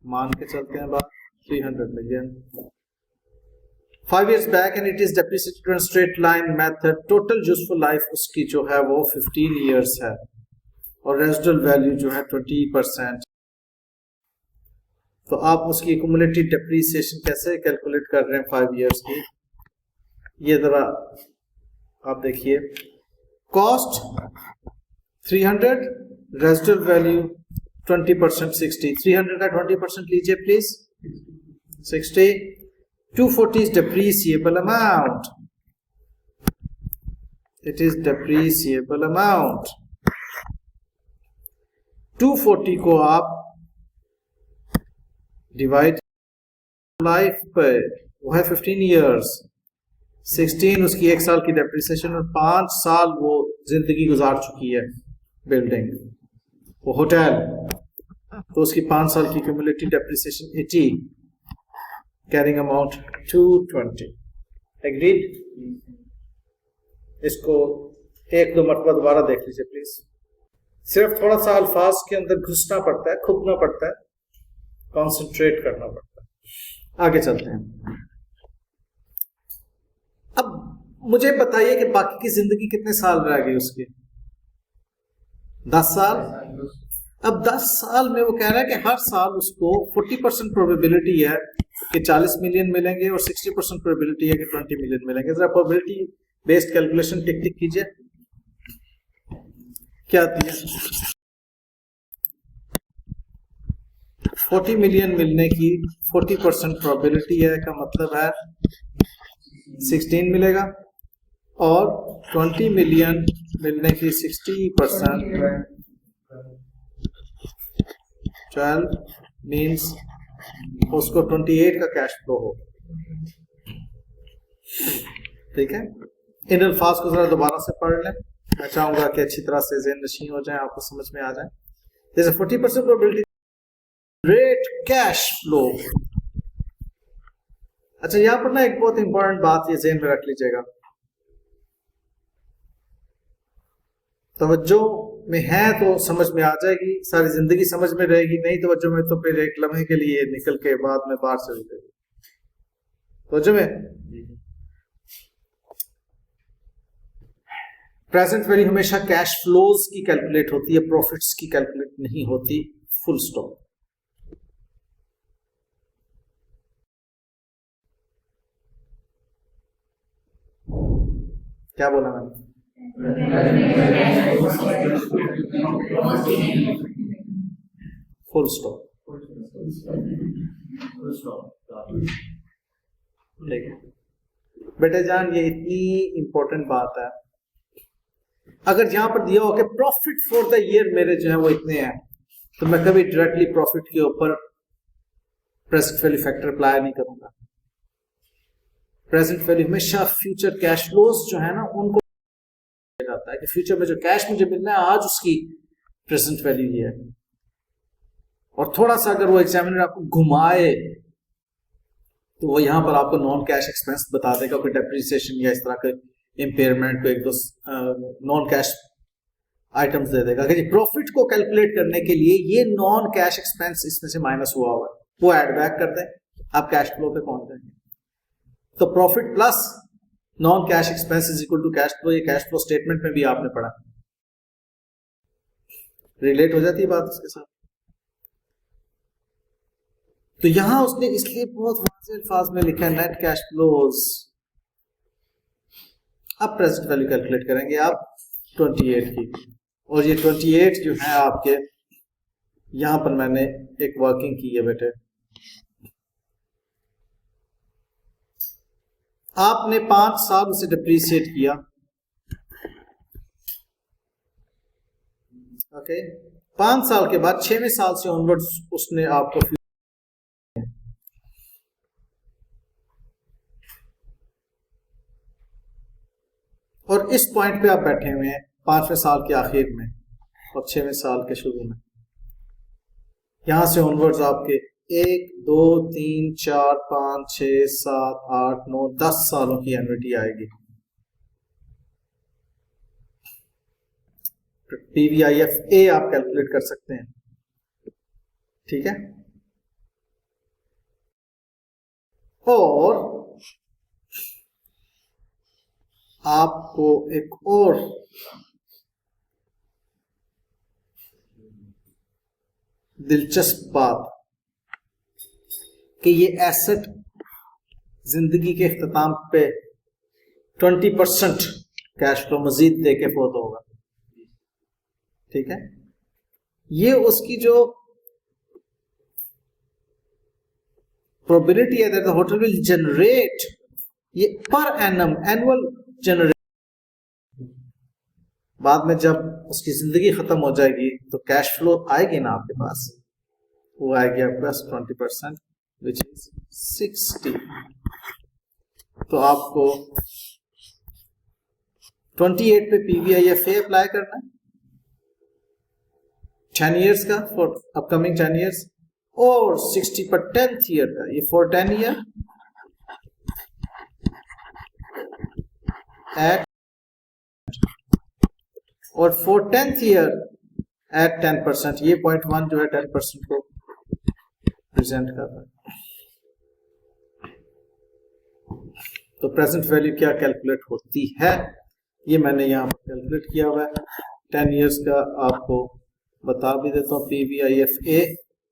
मान के चलते हैं बात 300 million. 5 years back and it is depreciated on straight line method. Total useful life उसकी जो है वो 15 years है और रेजिडुअल वैल्यू जो है 20%। तो आप उसकी एक्यूमुलेटिव डेप्रिसिएशन कैसे कैलकुलेट कर रहे हैं 5 years की? ये जरा आप देखिए, कॉस्ट 300, रेजिडुअल वैल्यू 20% 60। 300 का 20% लीजिए please, 60। 240 is depreciable amount. It is depreciable amount। 240 को आप डिवाइड लाइफ पे, वो है 15 years। 16 उसकी 1 साल की डेप्रिसिएशन और 5 साल वो जिंदगी गुजार चुकी है बिल्डिंग, वो होटल, तो उसकी 5 साल की cumulative depreciation 80, carrying amount 220। Agreed? इसको 1-2 मरतबा दोबारा देख लीजिए प्लीज। सिर्फ थोड़ा सा अल्फाज के अंदर घुसना पड़ता है, खुपना पड़ता है, कंसंट्रेट करना पड़ता है। आगे चलते हैं। अब मुझे बताइए कि बाकी की जिंदगी कितने साल रह गई उसकी? 10 साल। अब 10 साल में वो कह रहा है कि हर साल उसको 40% प्रोबेबिलिटी है कि 40 मिलियन मिलेंगे और 60% प्रोबेबिलिटी है कि 20 मिलियन मिलेंगे। जरा प्रोबेबिलिटी बेस्ड कैलकुलेशन टिक टिक कीजिए, क्या आती है? 40 मिलियन मिलने की 40% प्रोबेबिलिटी है, का मतलब है 16 मिलेगा, और 20 मिलियन मिलने की 60% 12 मीन्स उसको 28 का कैश फ्लो हो। ठीक है, इन अल्फाज को जरा दोबारा से पढ़ लें। मैं चाहूंगा कि अच्छी तरह से ज़हन नशीं हो जाए, आपको समझ में आ जाए। There's a 40% probability great cash flow। अच्छा, यहां पर ना एक बहुत इंपॉर्टेंट बात ये ज़हन में रख लीजिएगा, तवज्जो में है तो समझ में आ जाएगी, सारी जिंदगी समझ में रहेगी, नहीं तवज्जो में तो फिर एक लम्हे के लिए निकल के बाद में बाहर चल जाएगी। तवज्जो में प्रेजेंट वैल्यू हमेशा कैश फ्लोज की कैलकुलेट होती है, प्रॉफिट्स की कैलकुलेट नहीं होती, फुल स्टॉप। क्या बोला मैंने? Full stop. ठीक है बेटे जान, ये इतनी इंपॉर्टेंट बात है। अगर यहां पर दिया हो कि प्रॉफिट फॉर द ईयर मेरे जो है वो इतने हैं, तो मैं कभी डायरेक्टली प्रॉफिट के ऊपर प्रेजेंट वैल्यू फैक्टर अप्लाई नहीं करूंगा। प्रेजेंट वैल्यू हमेशा फ्यूचर कैश फ्लोज जो है ना उनको जाता है कि फ्यूचर में जो कैश मुझे मिलना है आज उसकी प्रेजेंट वैल्यू ये है। और थोड़ा सा अगर वो एग्जामिनर आपको घुमाए तो वो यहां पर आपको नॉन कैश एक्सपेंस बता देगा, कोई डेप्रिसिएशन या इस तरह के इम्पेयरमेंट को एक दो नॉन कैश आइटम्स दे देगा कि प्रॉफिट को कैलकुलेट करने के लिए ये नॉन कैश एक्सपेंस इसमें से माइनस हुआ हुआ है, वो ऐड बैक कर दें, आप कैश फ्लो पे पहुंच जाएंगे। तो profit plus non cash expense is equal to cash flow, ये कैश फ्लो स्टेटमेंट में भी आपने पढ़ा, रिलेट हो जाती है बात उसके साथ। तो यहां उसने इसलिए बहुत वाज़ेह अल्फाज में लिखा है नेट कैश फ्लोज। अब प्रेजेंट वैल्यू कैलकुलेट करेंगे आप 28 की, और ये 28 जो है आपके यहां पर मैंने एक वर्किंग की है बेटे। आपने 5 साल उसे डिप्रीशिएट किया, ओके 5 साल के बाद 6वें साल से ऑनवर्ड्स उसने आपको और इस पॉइंट पे आप बैठे हुए हैं 5वें साल के आखिर में और 6वें साल के शुरू में। यहां से ऑनवर्ड्स आपके 1 2 3 4 5 6 7 8 9 10 सालों की एन्युटी आएगी। पीवीआईएफ ए आप कैलकुलेट कर सकते हैं, ठीक है। और आपको एक और दिलचस्प बात कि ये एसेट जिंदगी के इख्तिताम पे 20% कैश फ्लो मजीद देके फोत होगा, ठीक है। ये उसकी जो प्रोबेबिलिटी है that the hotel will generate, ये पर एनम एनुअल जनरेट, बाद में जब उसकी जिंदगी खत्म हो जाएगी तो कैश फ्लो आएगी ना आपके पास, वो आएगी आपके पास 20% विच इज 60। तो आपको 28 पे पीवीआईएफ ए अप्लाई करना है 10 इयर्स का फॉर अपकमिंग 10 इयर्स, और 60 पर 10th ईयर का, ये फॉर 10 ईयर एट, और फॉर 10th ईयर एट 10%, ये 0.1 जो है 10% को प्रेजेंट कर रहा है। तो प्रेजेंट वैल्यू क्या कैलकुलेट होती है ये मैंने यहाँ पर कैलकुलेट किया हुआ है। 10 इयर्स का आपको बता भी देता हूँ, पीवीआईएफ ए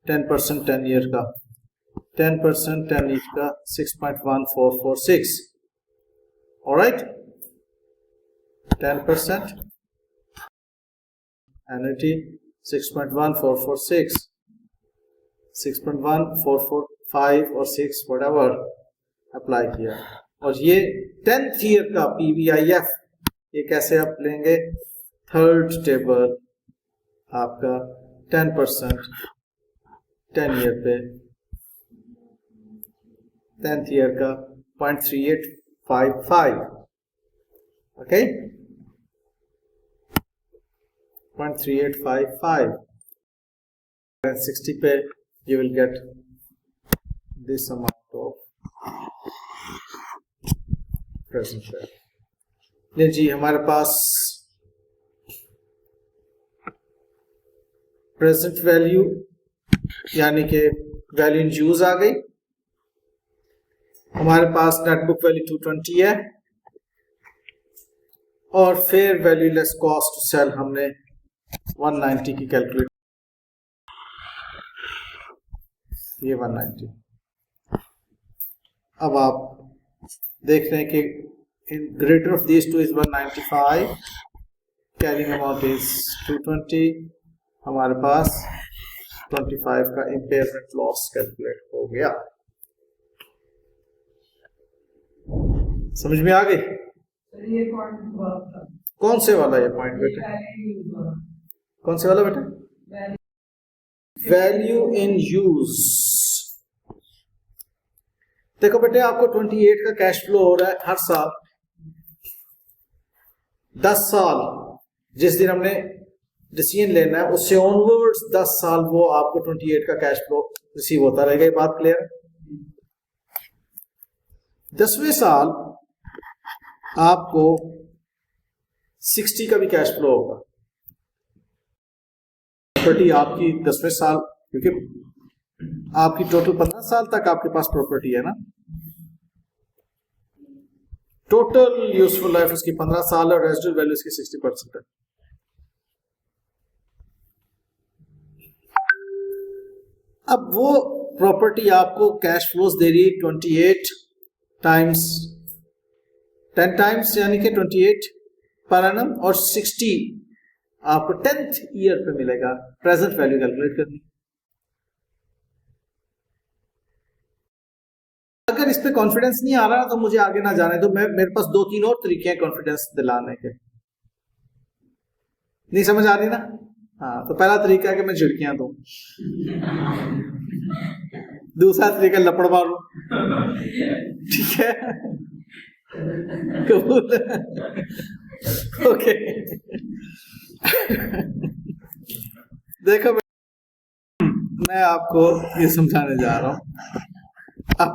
10% 10 ईयर का, 10% 10 ईयर का 6.1446, ऑलराइट 10% एन्युटी 6.1446, 6.1445 और 6 व्हाटएवर अप्लाई किया। और ये 10th ईयर का पीवीआईएफ ये कैसे आप लेंगे, थर्ड टेबल आपका 10% 10 ईयर पे 10th ईयर का 0.3855, ओके। 0.3855 and 60 पे you will get this amount of present value. नहीं जी, हमारे पास प्रेजेंट वैल्यू यानी कि वैल्यू इन यूज आ गई। हमारे पास नेटबुक वैल्यू 220 है और fair value less cost sale हमने 190 की कैलकुलेट, ये 190। अब आप देख रहे हैं कि in greater of these two is 195, carrying amount is 220, हमारे पास 25 का impairment loss कैलकुलेट हो गया। समझ में आ गई? सर ये पॉइंट था, कौन से वाला ये पॉइंट बेटा? कौन से वाला बेटा? Value in use. देखो बेटे, आपको 28 का कैश फ्लो हो रहा है हर साल, 10 साल जिस दिन हमने डिसीजन लेना है उससे ऑनवर्ड्स 10 साल वो आपको 28 का कैश फ्लो रिसीव होता रहेगा। ये बात क्लियर है? 10वें साल आपको 60 का भी कैश फ्लो होगा। प्रॉपर्टी आपकी 10वें साल, क्योंकि आपकी टोटल 15 साल तक आपके पास प्रॉपर्टी है ना, टोटल यूजफुल लाइफ उसकी 15 साल और रेजिडुअल वैल्यू उसकी 60% है। अब वो प्रॉपर्टी आपको कैश फ्लोज दे रही है 28 टाइम्स 10 टाइम्स यानी कि 28 पर एनम, और 60 आपको 10th ईयर पे मिलेगा। प्रेजेंट वैल्यू कैलकुलेट करनी। अगर इस पे कॉन्फिडेंस नहीं आ रहा तो मुझे आगे ना जाने दो, मेरे पास 2-3 और तरीके हैं कॉन्फिडेंस दिलाने के। नहीं समझ आ रही ना? हाँ, तो पहला तरीका है कि मैं झिड़कियां दूं, दूसरा तरीका लपड़ मारूं, ठीक है? कबूल? ओके। देखो मैं आपको ये समझाने जा रहा हूं अब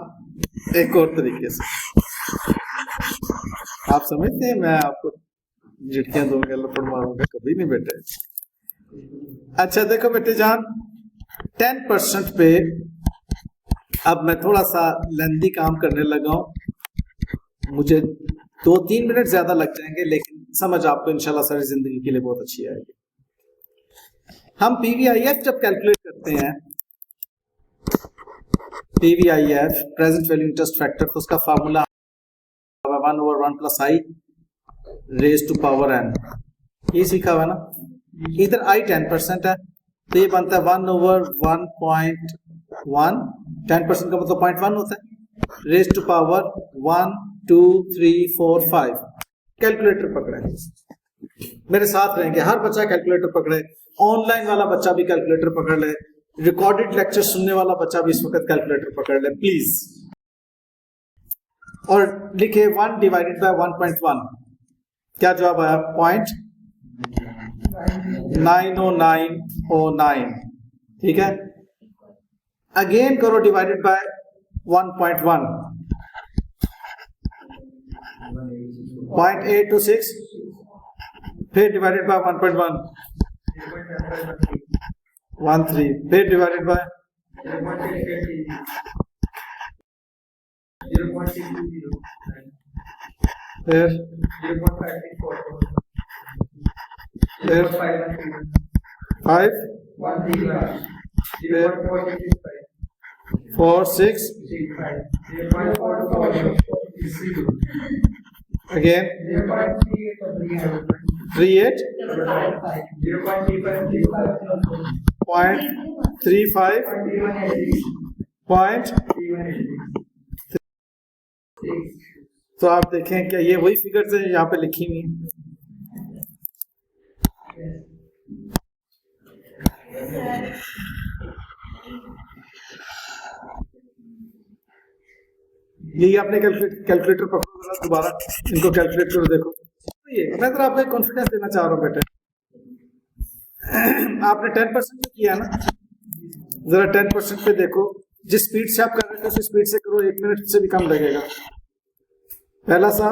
एक और तरीके से। आप समझते हैं मैं आपको झिड़कियां दूंगा, लपड़ मारूंगा? कभी नहीं बेटे। अच्छा देखो बेटे जान, 10% पे अब मैं थोड़ा सा लेंदी काम करने लगा हूं, मुझे 2-3 मिनट ज्यादा लग जाएंगे, लेकिन समझ आपको इंशाल्लाह सारी जिंदगी के लिए बहुत अच्छी आएगी। हम पीवीआईएफ जब कैलकुलेट करते हैं, PVIF present value interest factor, तो उसका formula 1/1 + i raise to power n, ये सीखा हुआ ना? इधर i 10% है तो ये बनता है 1/1.1, 10% का मतलब 0.1 होता है, रेज टू पावर 1 2 3 4 5। कैलकुलेटर पकड़े, मेरे साथ रहेंगे, हर बच्चा कैलकुलेटर पकड़े, ऑनलाइन वाला बच्चा भी कैलकुलेटर पकड़ ले, रिकॉर्डेड लेक्चर सुनने वाला बच्चा भी इस वक्त कैलकुलेटर पकड़ ले प्लीज, और लिखे 1 / 1.1। क्या जवाब आया? 0.90909। ठीक है, अगेन करो डिवाइडेड बाय 1.1, 0.826, फिर डिवाइडेड बाय 1.1, 13, फिर डिवाइडेड बाय 0.620, फिर 5 4 6 again 38 0.35 point। तो आप देखें क्या ये वही फिगर्स हैं यहाँ पे लिखी हुई हैं? यही आपने कैलकुलेटर पकड़ो दोबारा, इनको कैलकुलेट करो। देखो ये मैं तो आपको कॉन्फिडेंस देना चाह रहा हूँ बेटे, आपने 10% किया ना, जरा 10% पे देखो, जिस स्पीड से आप कर रहे थे उस स्पीड से करो, 1 मिनट से भी कम लगेगा। पहला सा,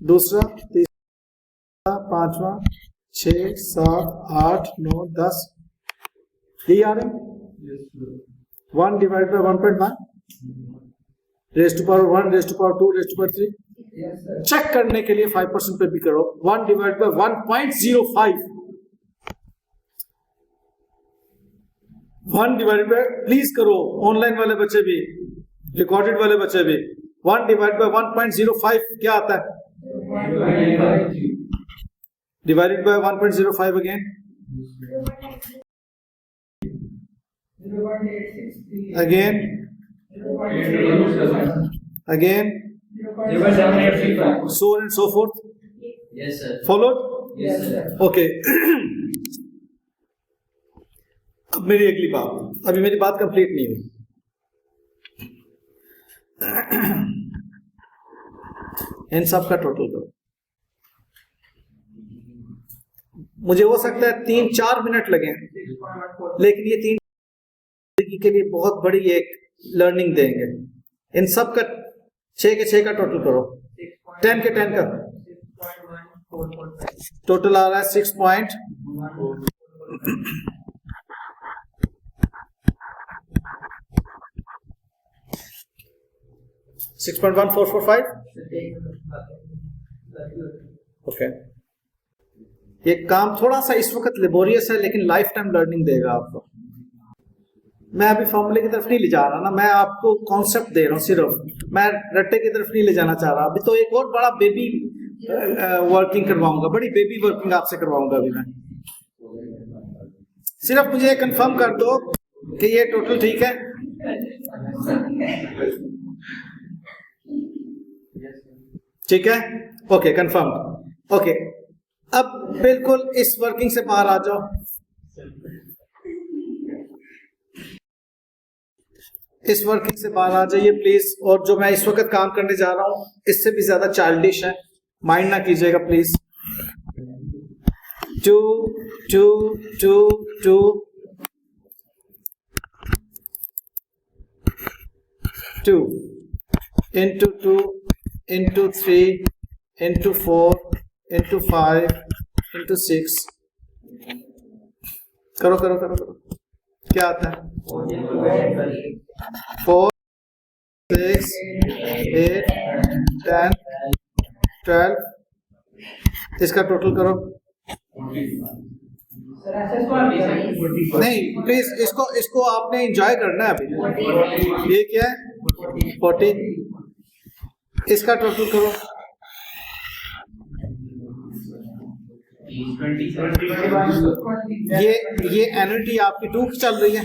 दूसरा, तीसरा, पांचवा, 6, 7, 8, 9, 10, यही आ रहे हैं। 1 divide by 1.1 raise to power 1, raise to power 2, raise to power 3। Check करने के लिए 5% पे भी करो। 1 divide by 1.05, 1 divide by, please करो ऑनलाइन वाले बच्चे भी, रिकॉर्डेड वाले बच्चे भी। 1 डिवाइड बाय 1.05 क्या आता है? Divided by 1.05 again, again, again, so on and so forth. Yes, sir. Followed? Yes, sir. Okay. अब मेरी अगली बात, अभी मेरी बात कंप्लीट नहीं हुई। इन सब का टोटल करो। मुझे हो सकता है 3-4 मिनट लगे, लेकिन ये 3 के लिए बहुत बड़ी एक लर्निंग देंगे। इन सब का 6 के 6 का टोटल करो, 10 के 10 का टोटल आ रहा है 6.1445। ओके, ये काम थोड़ा सा इस वक्त लेबोरियस है, लेकिन लाइफ टाइम लर्निंग देगा आपको। मैं अभी फॉर्मूले की तरफ नहीं ले जा रहा ना, मैं आपको कॉन्सेप्ट दे रहा हूँ, सिर्फ मैं रट्टे की तरफ नहीं ले जाना चाह रहा। अभी तो एक और बड़ा बेबी वर्किंग करवाऊंगा, बड़ी बेबी वर्किंग आपसे करवाऊंगा अभी मैं। सिर्फ मुझे कंफर्म कर दो कि ये टोटल ठीक है। ठीक है, ओके, कंफर्म। ओके, अब बिल्कुल इस वर्किंग से बाहर आ जाओ। इस वर्किंग से बाहर आ जाइए प्लीज। और जो मैं इस वक्त काम करने जा रहा हूं इससे भी ज्यादा चाइल्डिश है, माइंड ना कीजिएगा please. 2 2 2 2 2 into 2 into 3 into 4 into 5 into 6 करो करो करो करो, क्या आता है? 4 6 8 10 12, इसका टोटल करो। नहीं प्लीज, इसको आपने एंजॉय करना है अभी। ये क्या है? 40, इसका टोटल करो। ये एनर्जी आपकी 2 चल रही है,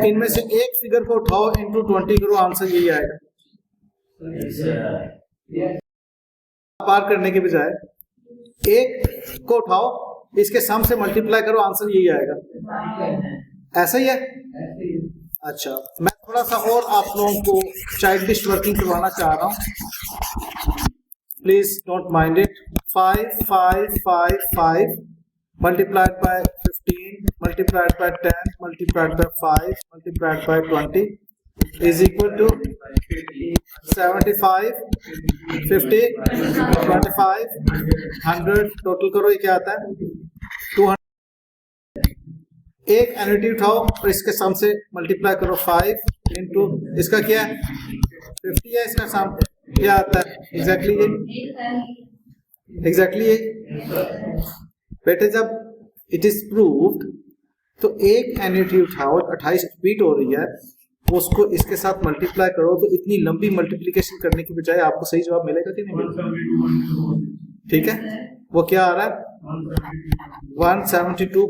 इनमें से एक फिगर को उठाओ, इनटू 20 करो, आंसर यही आएगा। पार करने के बजाय एक को उठाओ, इसके सम से मल्टीप्लाई करो, आंसर यही आएगा। ऐसा ही है? अच्छा, मैं थोड़ा सा और आप लोगों को चाइल्डिश वर्किंग करवाना चाह रहा हूँ, please don't mind it. 5 5 5 5 multiplied by 15 multiplied by 10 multiplied by 5 multiplied by 20 is equal to 75 50 25 100। Total करो, ये क्या आता है? 200। एक एनर्जी उठाओ और इसके सम से मल्टीप्लाई करो। 5 इंटू इसका क्या है? 50 है, इसका सम क्या आता है? एग्जैक्टली ये बेटे, जब इट इज प्रूव्ड तो एक एनर्जी उठाओ, 28 रिपीट हो रही है, उसको इसके साथ मल्टीप्लाई करो, तो इतनी लंबी मल्टीप्लिकेशन करने की बजाय आपको सही जवाब मिलेगा कि नहीं मिलेगा? ठीक है, वो क्या आ रहा है? 172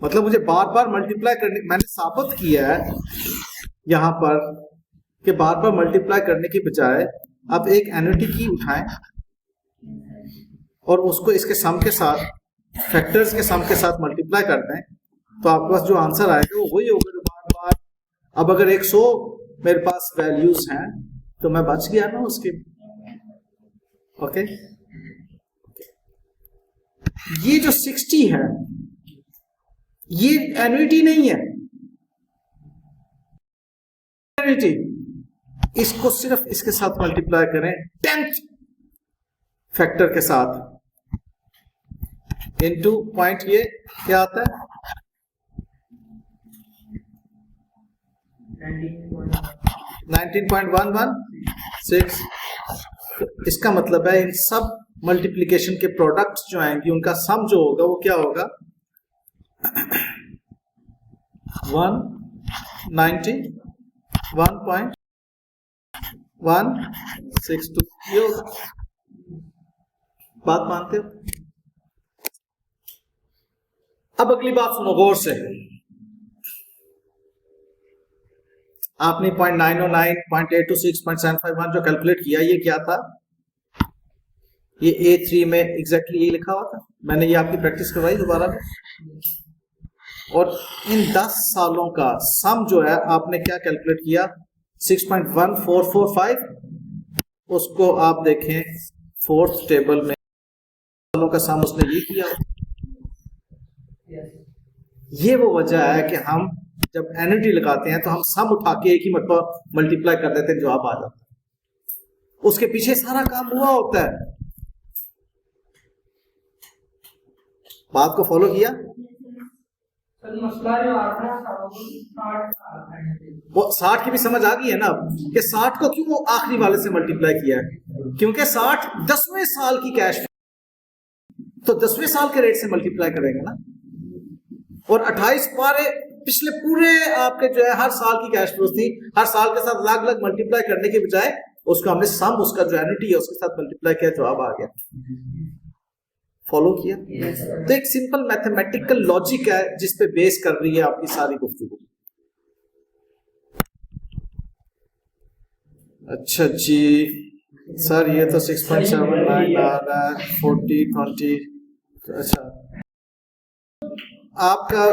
मतलब मुझे बार बार मल्टीप्लाई करने, मैंने साबित किया है यहां पर कि बार बार मल्टीप्लाई करने की बजाय आप एक एनर्जी की उठाएं और उसको इसके सम के साथ, फैक्टर्स के सम के साथ मल्टीप्लाई कर दें, तो आपके पास जो आंसर आएगा वो वही होगा जो बार बार। अब अगर 100 मेरे पास वैल्यूज हैं तो मैं बच गया ना उसके। ओके, ये जो 60 है ये एन्युटी नहीं है, एन्युटी, इसको सिर्फ इसके साथ मल्टीप्लाई करें 10th फैक्टर के साथ इनटू पॉइंट, ये क्या आता है 19.116। तो इसका मतलब है इन सब मल्टीप्लिकेशन के प्रोडक्ट्स जो आएंगे उनका सम जो होगा वो क्या होगा 191.162। ये होगा, बात मानते हो? अब अगली बात सुनो गौर से। आपने 0.909, 0.826, 0.751 जो कैलकुलेट किया, ये क्या था? ये A3 में एग्जैक्टली यही लिखा हुआ था। मैंने ये आपकी प्रैक्टिस करवाई दोबारा में। और इन 10 सालों का सम जो है आपने क्या कैलकुलेट किया 6.1445, उसको आप देखें 4th टेबल में सालों का सम उसने ये किया। ये वो वजह है कि हम जब एन्युटी लगाते हैं तो हम सम उठा के एक ही मरतबा मल्टीप्लाई कर देते हैं, जवाब आ जाता है। उसके पीछे सारा काम हुआ होता है। बात को फॉलो किया? मसला जो आता है वो 60 की भी समझ आ गई है ना कि 60 को क्यों आखिरी वाले से मल्टीप्लाई किया है, क्योंकि 60 10वें साल की कैश, तो 10वें साल के रेट से मल्टीप्लाई करेंगे ना। और 28 पारे पिछले पूरे आपके जो है हर साल की कैश फ्लो थी, हर साल के साथ अलग अलग मल्टीप्लाई करने के बजाय उसको हमने सम, उसका जो एन्युटी है उसके साथ मल्टीप्लाई किया, जवाब आ गया। फॉलो किया? तो एक सिंपल मैथमेटिकल लॉजिक है जिस पे बेस कर रही है आपकी सारी गुफ्तगू। अच्छा जी सर, ये तो 6.79 आ रहा है, 40 20। अच्छा, आपका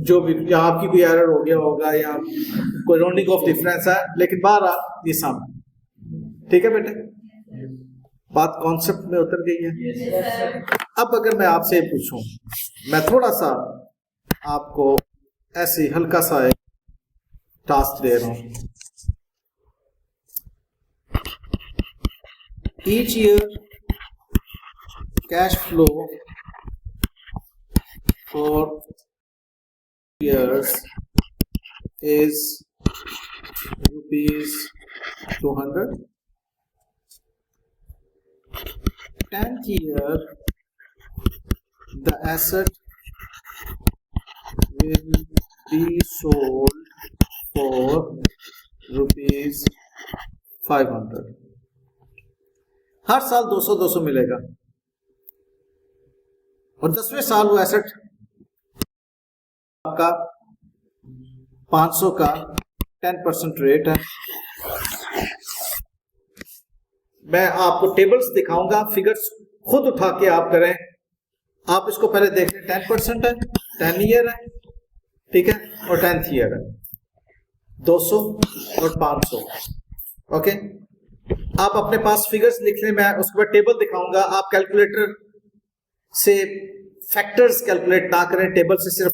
जो भी यहाँ आपकी कोई एरर हो गया होगा या कोई राउंडिंग ऑफ डिफरेंस है, लेकिन 12 ये सम, ठीक है बेटे? बात कॉन्सेप्ट में उतर गई है। अब अगर मैं आपसे पूछूं, मैं थोड़ा सा आपको ऐसे हल्का सा एक टास्क दे रहा हूं। Each year cash flow for years is ₹200. 10th year the asset will be sold for ₹500। हर साल 200 मिलेगा और 10वें साल वो एसेट का 500 का 10% रेट है। मैं आपको टेबल्स दिखाऊंगा, फिगर्स खुद उठा के आप करें। आप इसको पहले देख लें, 10% है, 10 ईयर है, ठीक है, और 10th ईयर है, 200 और 500। ओके, आप अपने पास फिगर्स लिख लें, मैं उसके बाद टेबल दिखाऊंगा। आप कैलकुलेटर से फैक्टर्स कैलकुलेट ना करें, टेबल से सिर्फ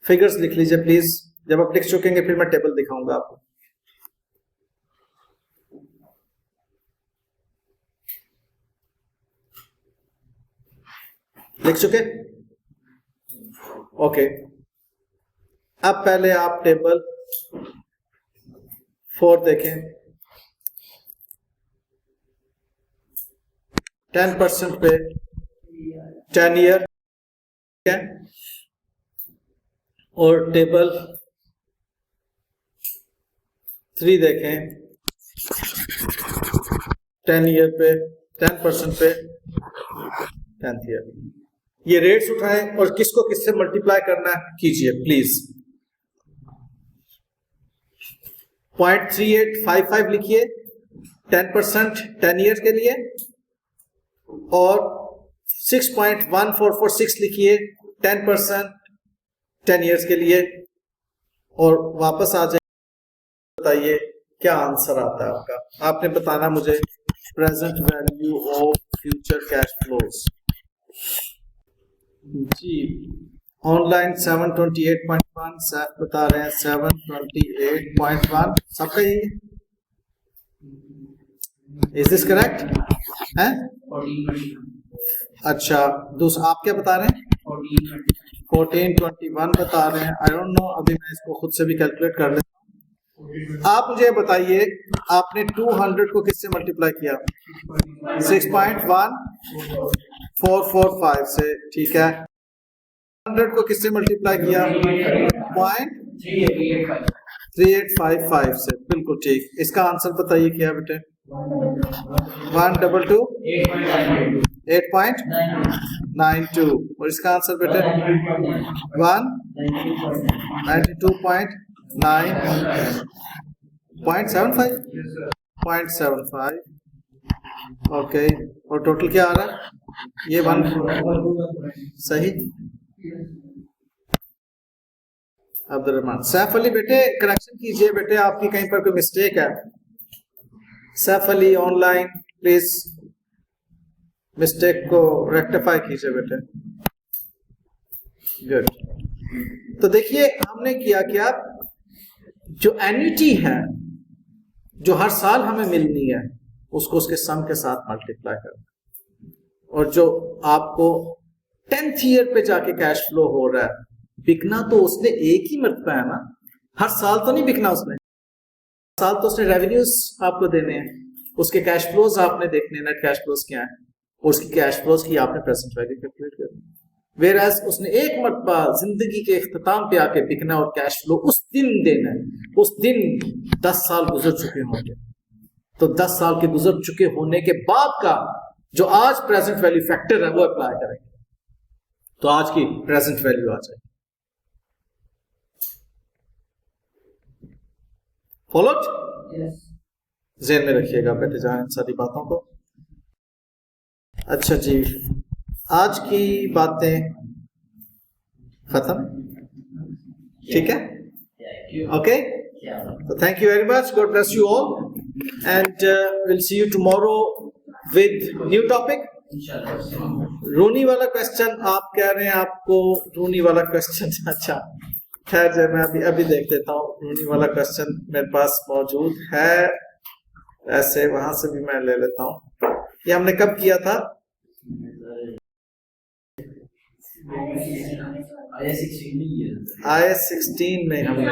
फिगर्स लिख लीजिए प्लीज। जब आप लिख चुकेंगे फिर मैं टेबल दिखाऊंगा आपको। लिख चुके? ओके, अब पहले आप टेबल 4 देखें। 10% पे 10 ईयर, ठीक है, और टेबल 3 देखें, 10 ईयर पे 10% पे 10th ईयर। ये रेट्स उठाएं और किसको किससे मल्टीप्लाई करना है कीजिए प्लीज। 0.3855 लिखिए 10% 10 ईयर के लिए, और 6.1446 लिखिए 10% 10 ईयर्स के लिए, और वापस आ जाए। बताइए क्या आंसर आता है आपका। आपने बताना मुझे present value of future cash flows. जी ऑनलाइन 728.1, सैफ बता रहे हैं 728.1, सबका यही है। इज दिस करेक्ट है? 1421 अच्छा दूसरा आप क्या बता रहे हैं? 1421 बता रहे हैं। आई डोंट नो, अभी मैं इसको खुद से भी कैलकुलेट कर लेता हूँ। आप मुझे बताइए आपने 200 को किससे मल्टीप्लाई किया? 6.1445 से, ठीक है। 100 को किससे मल्टीप्लाई किया? 0.3855 से, बिल्कुल ठीक। इसका आंसर बताइए क्या बेटे? 122 8.92 और इसका आंसर बेटे 192.9.75 ओके। और टोटल क्या आ रहा है? ये 1 सही। अब्दुर्रहमान सैफ अली बेटे करेक्शन कीजिए बेटे, आपकी कहीं पर कोई मिस्टेक है। Saif Ali online please mistake को रेक्टिफाई कीजिए बेटे। गुड। तो देखिए हमने किया क्या, जो एन्युटी है जो हर साल हमें मिलनी है उसको उसके सम के साथ मल्टीप्लाई करना, और जो आपको 10th ईयर पे जाके कैश फ्लो हो रहा है, बिकना तो उसने एक ही मरतबा है ना, हर साल तो नहीं बिकना उसने। साल तो उसने रेवेन्यूज आपको देने हैं, उसके कैश फ्लोज आपने देखने, नेट कैश फ्लोज क्या है, और उसकी कैश फ्लोज की आपने प्रेजेंट वैल्यू कैलकुलेट करनी। वेराज उसने एक मरतबा जिंदगी के इख्तिताम पे आके बिकना और कैश फ्लो उस दिन देना है। उस दिन 10 साल गुजर चुके होंगे, तो 10 साल के गुजर चुके होने के बाद का जो आज प्रेजेंट वैल्यू फैक्टर है वो अप्लाई करेंगे, तो आज की प्रेजेंट वैल्यू आ जाएगी। फॉलोड? ज़हन में रखिएगा बेटे जहां इन सारी बातों को। अच्छा जी, आज की बातें खत्म, ठीक है? ओके, तो thank you very much, God bless you all, and will see you tomorrow with new topic. Rooney वाला क्वेश्चन आप कह रहे हैं, आपको रूनी वाला क्वेश्चन अच्छा खैर जो मैं अभी देख देता हूँ। रूनी वाला क्वेश्चन मेरे पास मौजूद है, ऐसे वहां से भी मैं ले लेता हूँ। ये हमने कब किया था? IS 16 में हमने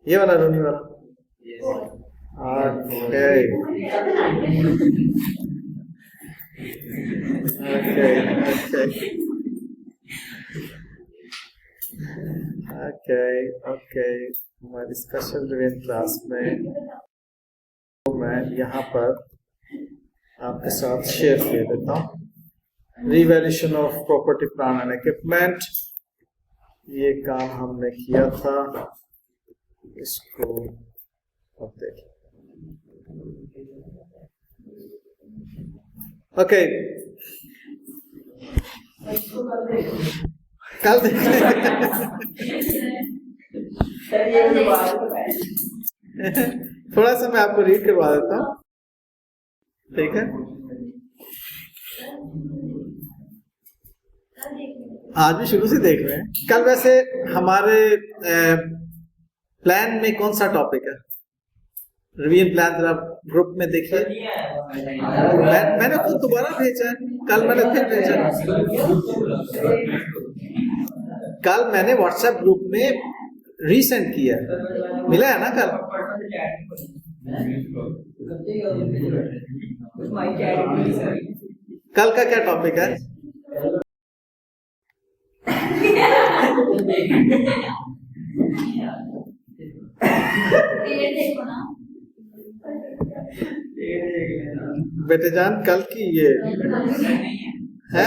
ये वाला रूनी वाला। Okay. Okay. हमारी स्पेशल रिवीजन क्लास में तो मैं यहाँ पर आपके साथ शेयर कर देता हूँ revaluation of property plant and equipment. ये काम हमने किया था, इसको अब देखिए। ओके, कल देखें। थोड़ा सा मैं आपको रीड करवा देता हूँ, ठीक है? आज भी शुरू से देख रहे हैं। कल वैसे हमारे प्लान में कौन सा टॉपिक है? रिवीजन प्लान जरा ग्रुप में देखिए। मैंने खुद दोबारा भेजा है, कल मैंने फिर भेजा। कल मैंने व्हाट्सएप ग्रुप में रीसेंड किया, मिला है ना कल? कल का क्या टॉपिक है? बेटे जान कल की ये है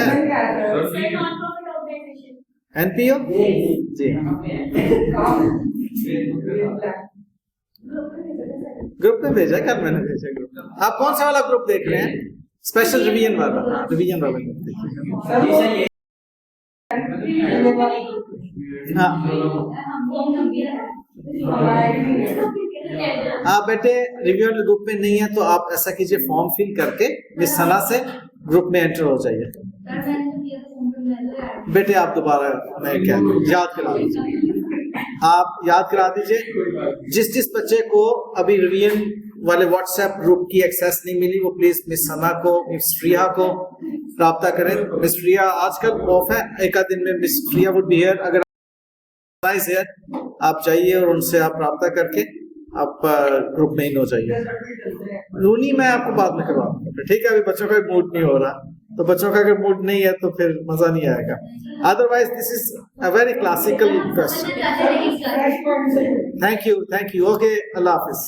NPO जी, ग्रुप में भेजा, कल मैंने भेजा ग्रुप। आप कौन सा वाला ग्रुप देख रहे हैं? स्पेशल रिवीजन वाला? हाँ, रिवीजन वाला ग्रुप देखिए। हाँ आप बेटे रिव्यू ग्रुप में नहीं है तो आप ऐसा कीजिए, फॉर्म फिल करके मिस सना से ग्रुप में एंटर हो जाइए। बेटे आप दोबारा मैं क्या याद करा दीजिए, आप याद करा दीजिए। जिस जिस बच्चे को अभी रिवीजन वाले व्हाट्सएप ग्रुप की एक्सेस नहीं मिली वो प्लीज मिस सना को, मिस प्रिया को राब्ता करें। मिस प्रिया आजकल ऑफ है, एक आध दिन में miss Priya would be here. अगर आप जाइए और उनसे आप राब्ता करके आप ग्रुप में इन हो जाइए। रूनी मैं आपको बाद में करवाऊंगा, ठीक है? अभी बच्चों का मूड नहीं हो रहा, तो बच्चों का अगर मूड नहीं है तो फिर मजा नहीं आएगा। Otherwise this is a very classical question. Thank you, okay, Allah Hafiz.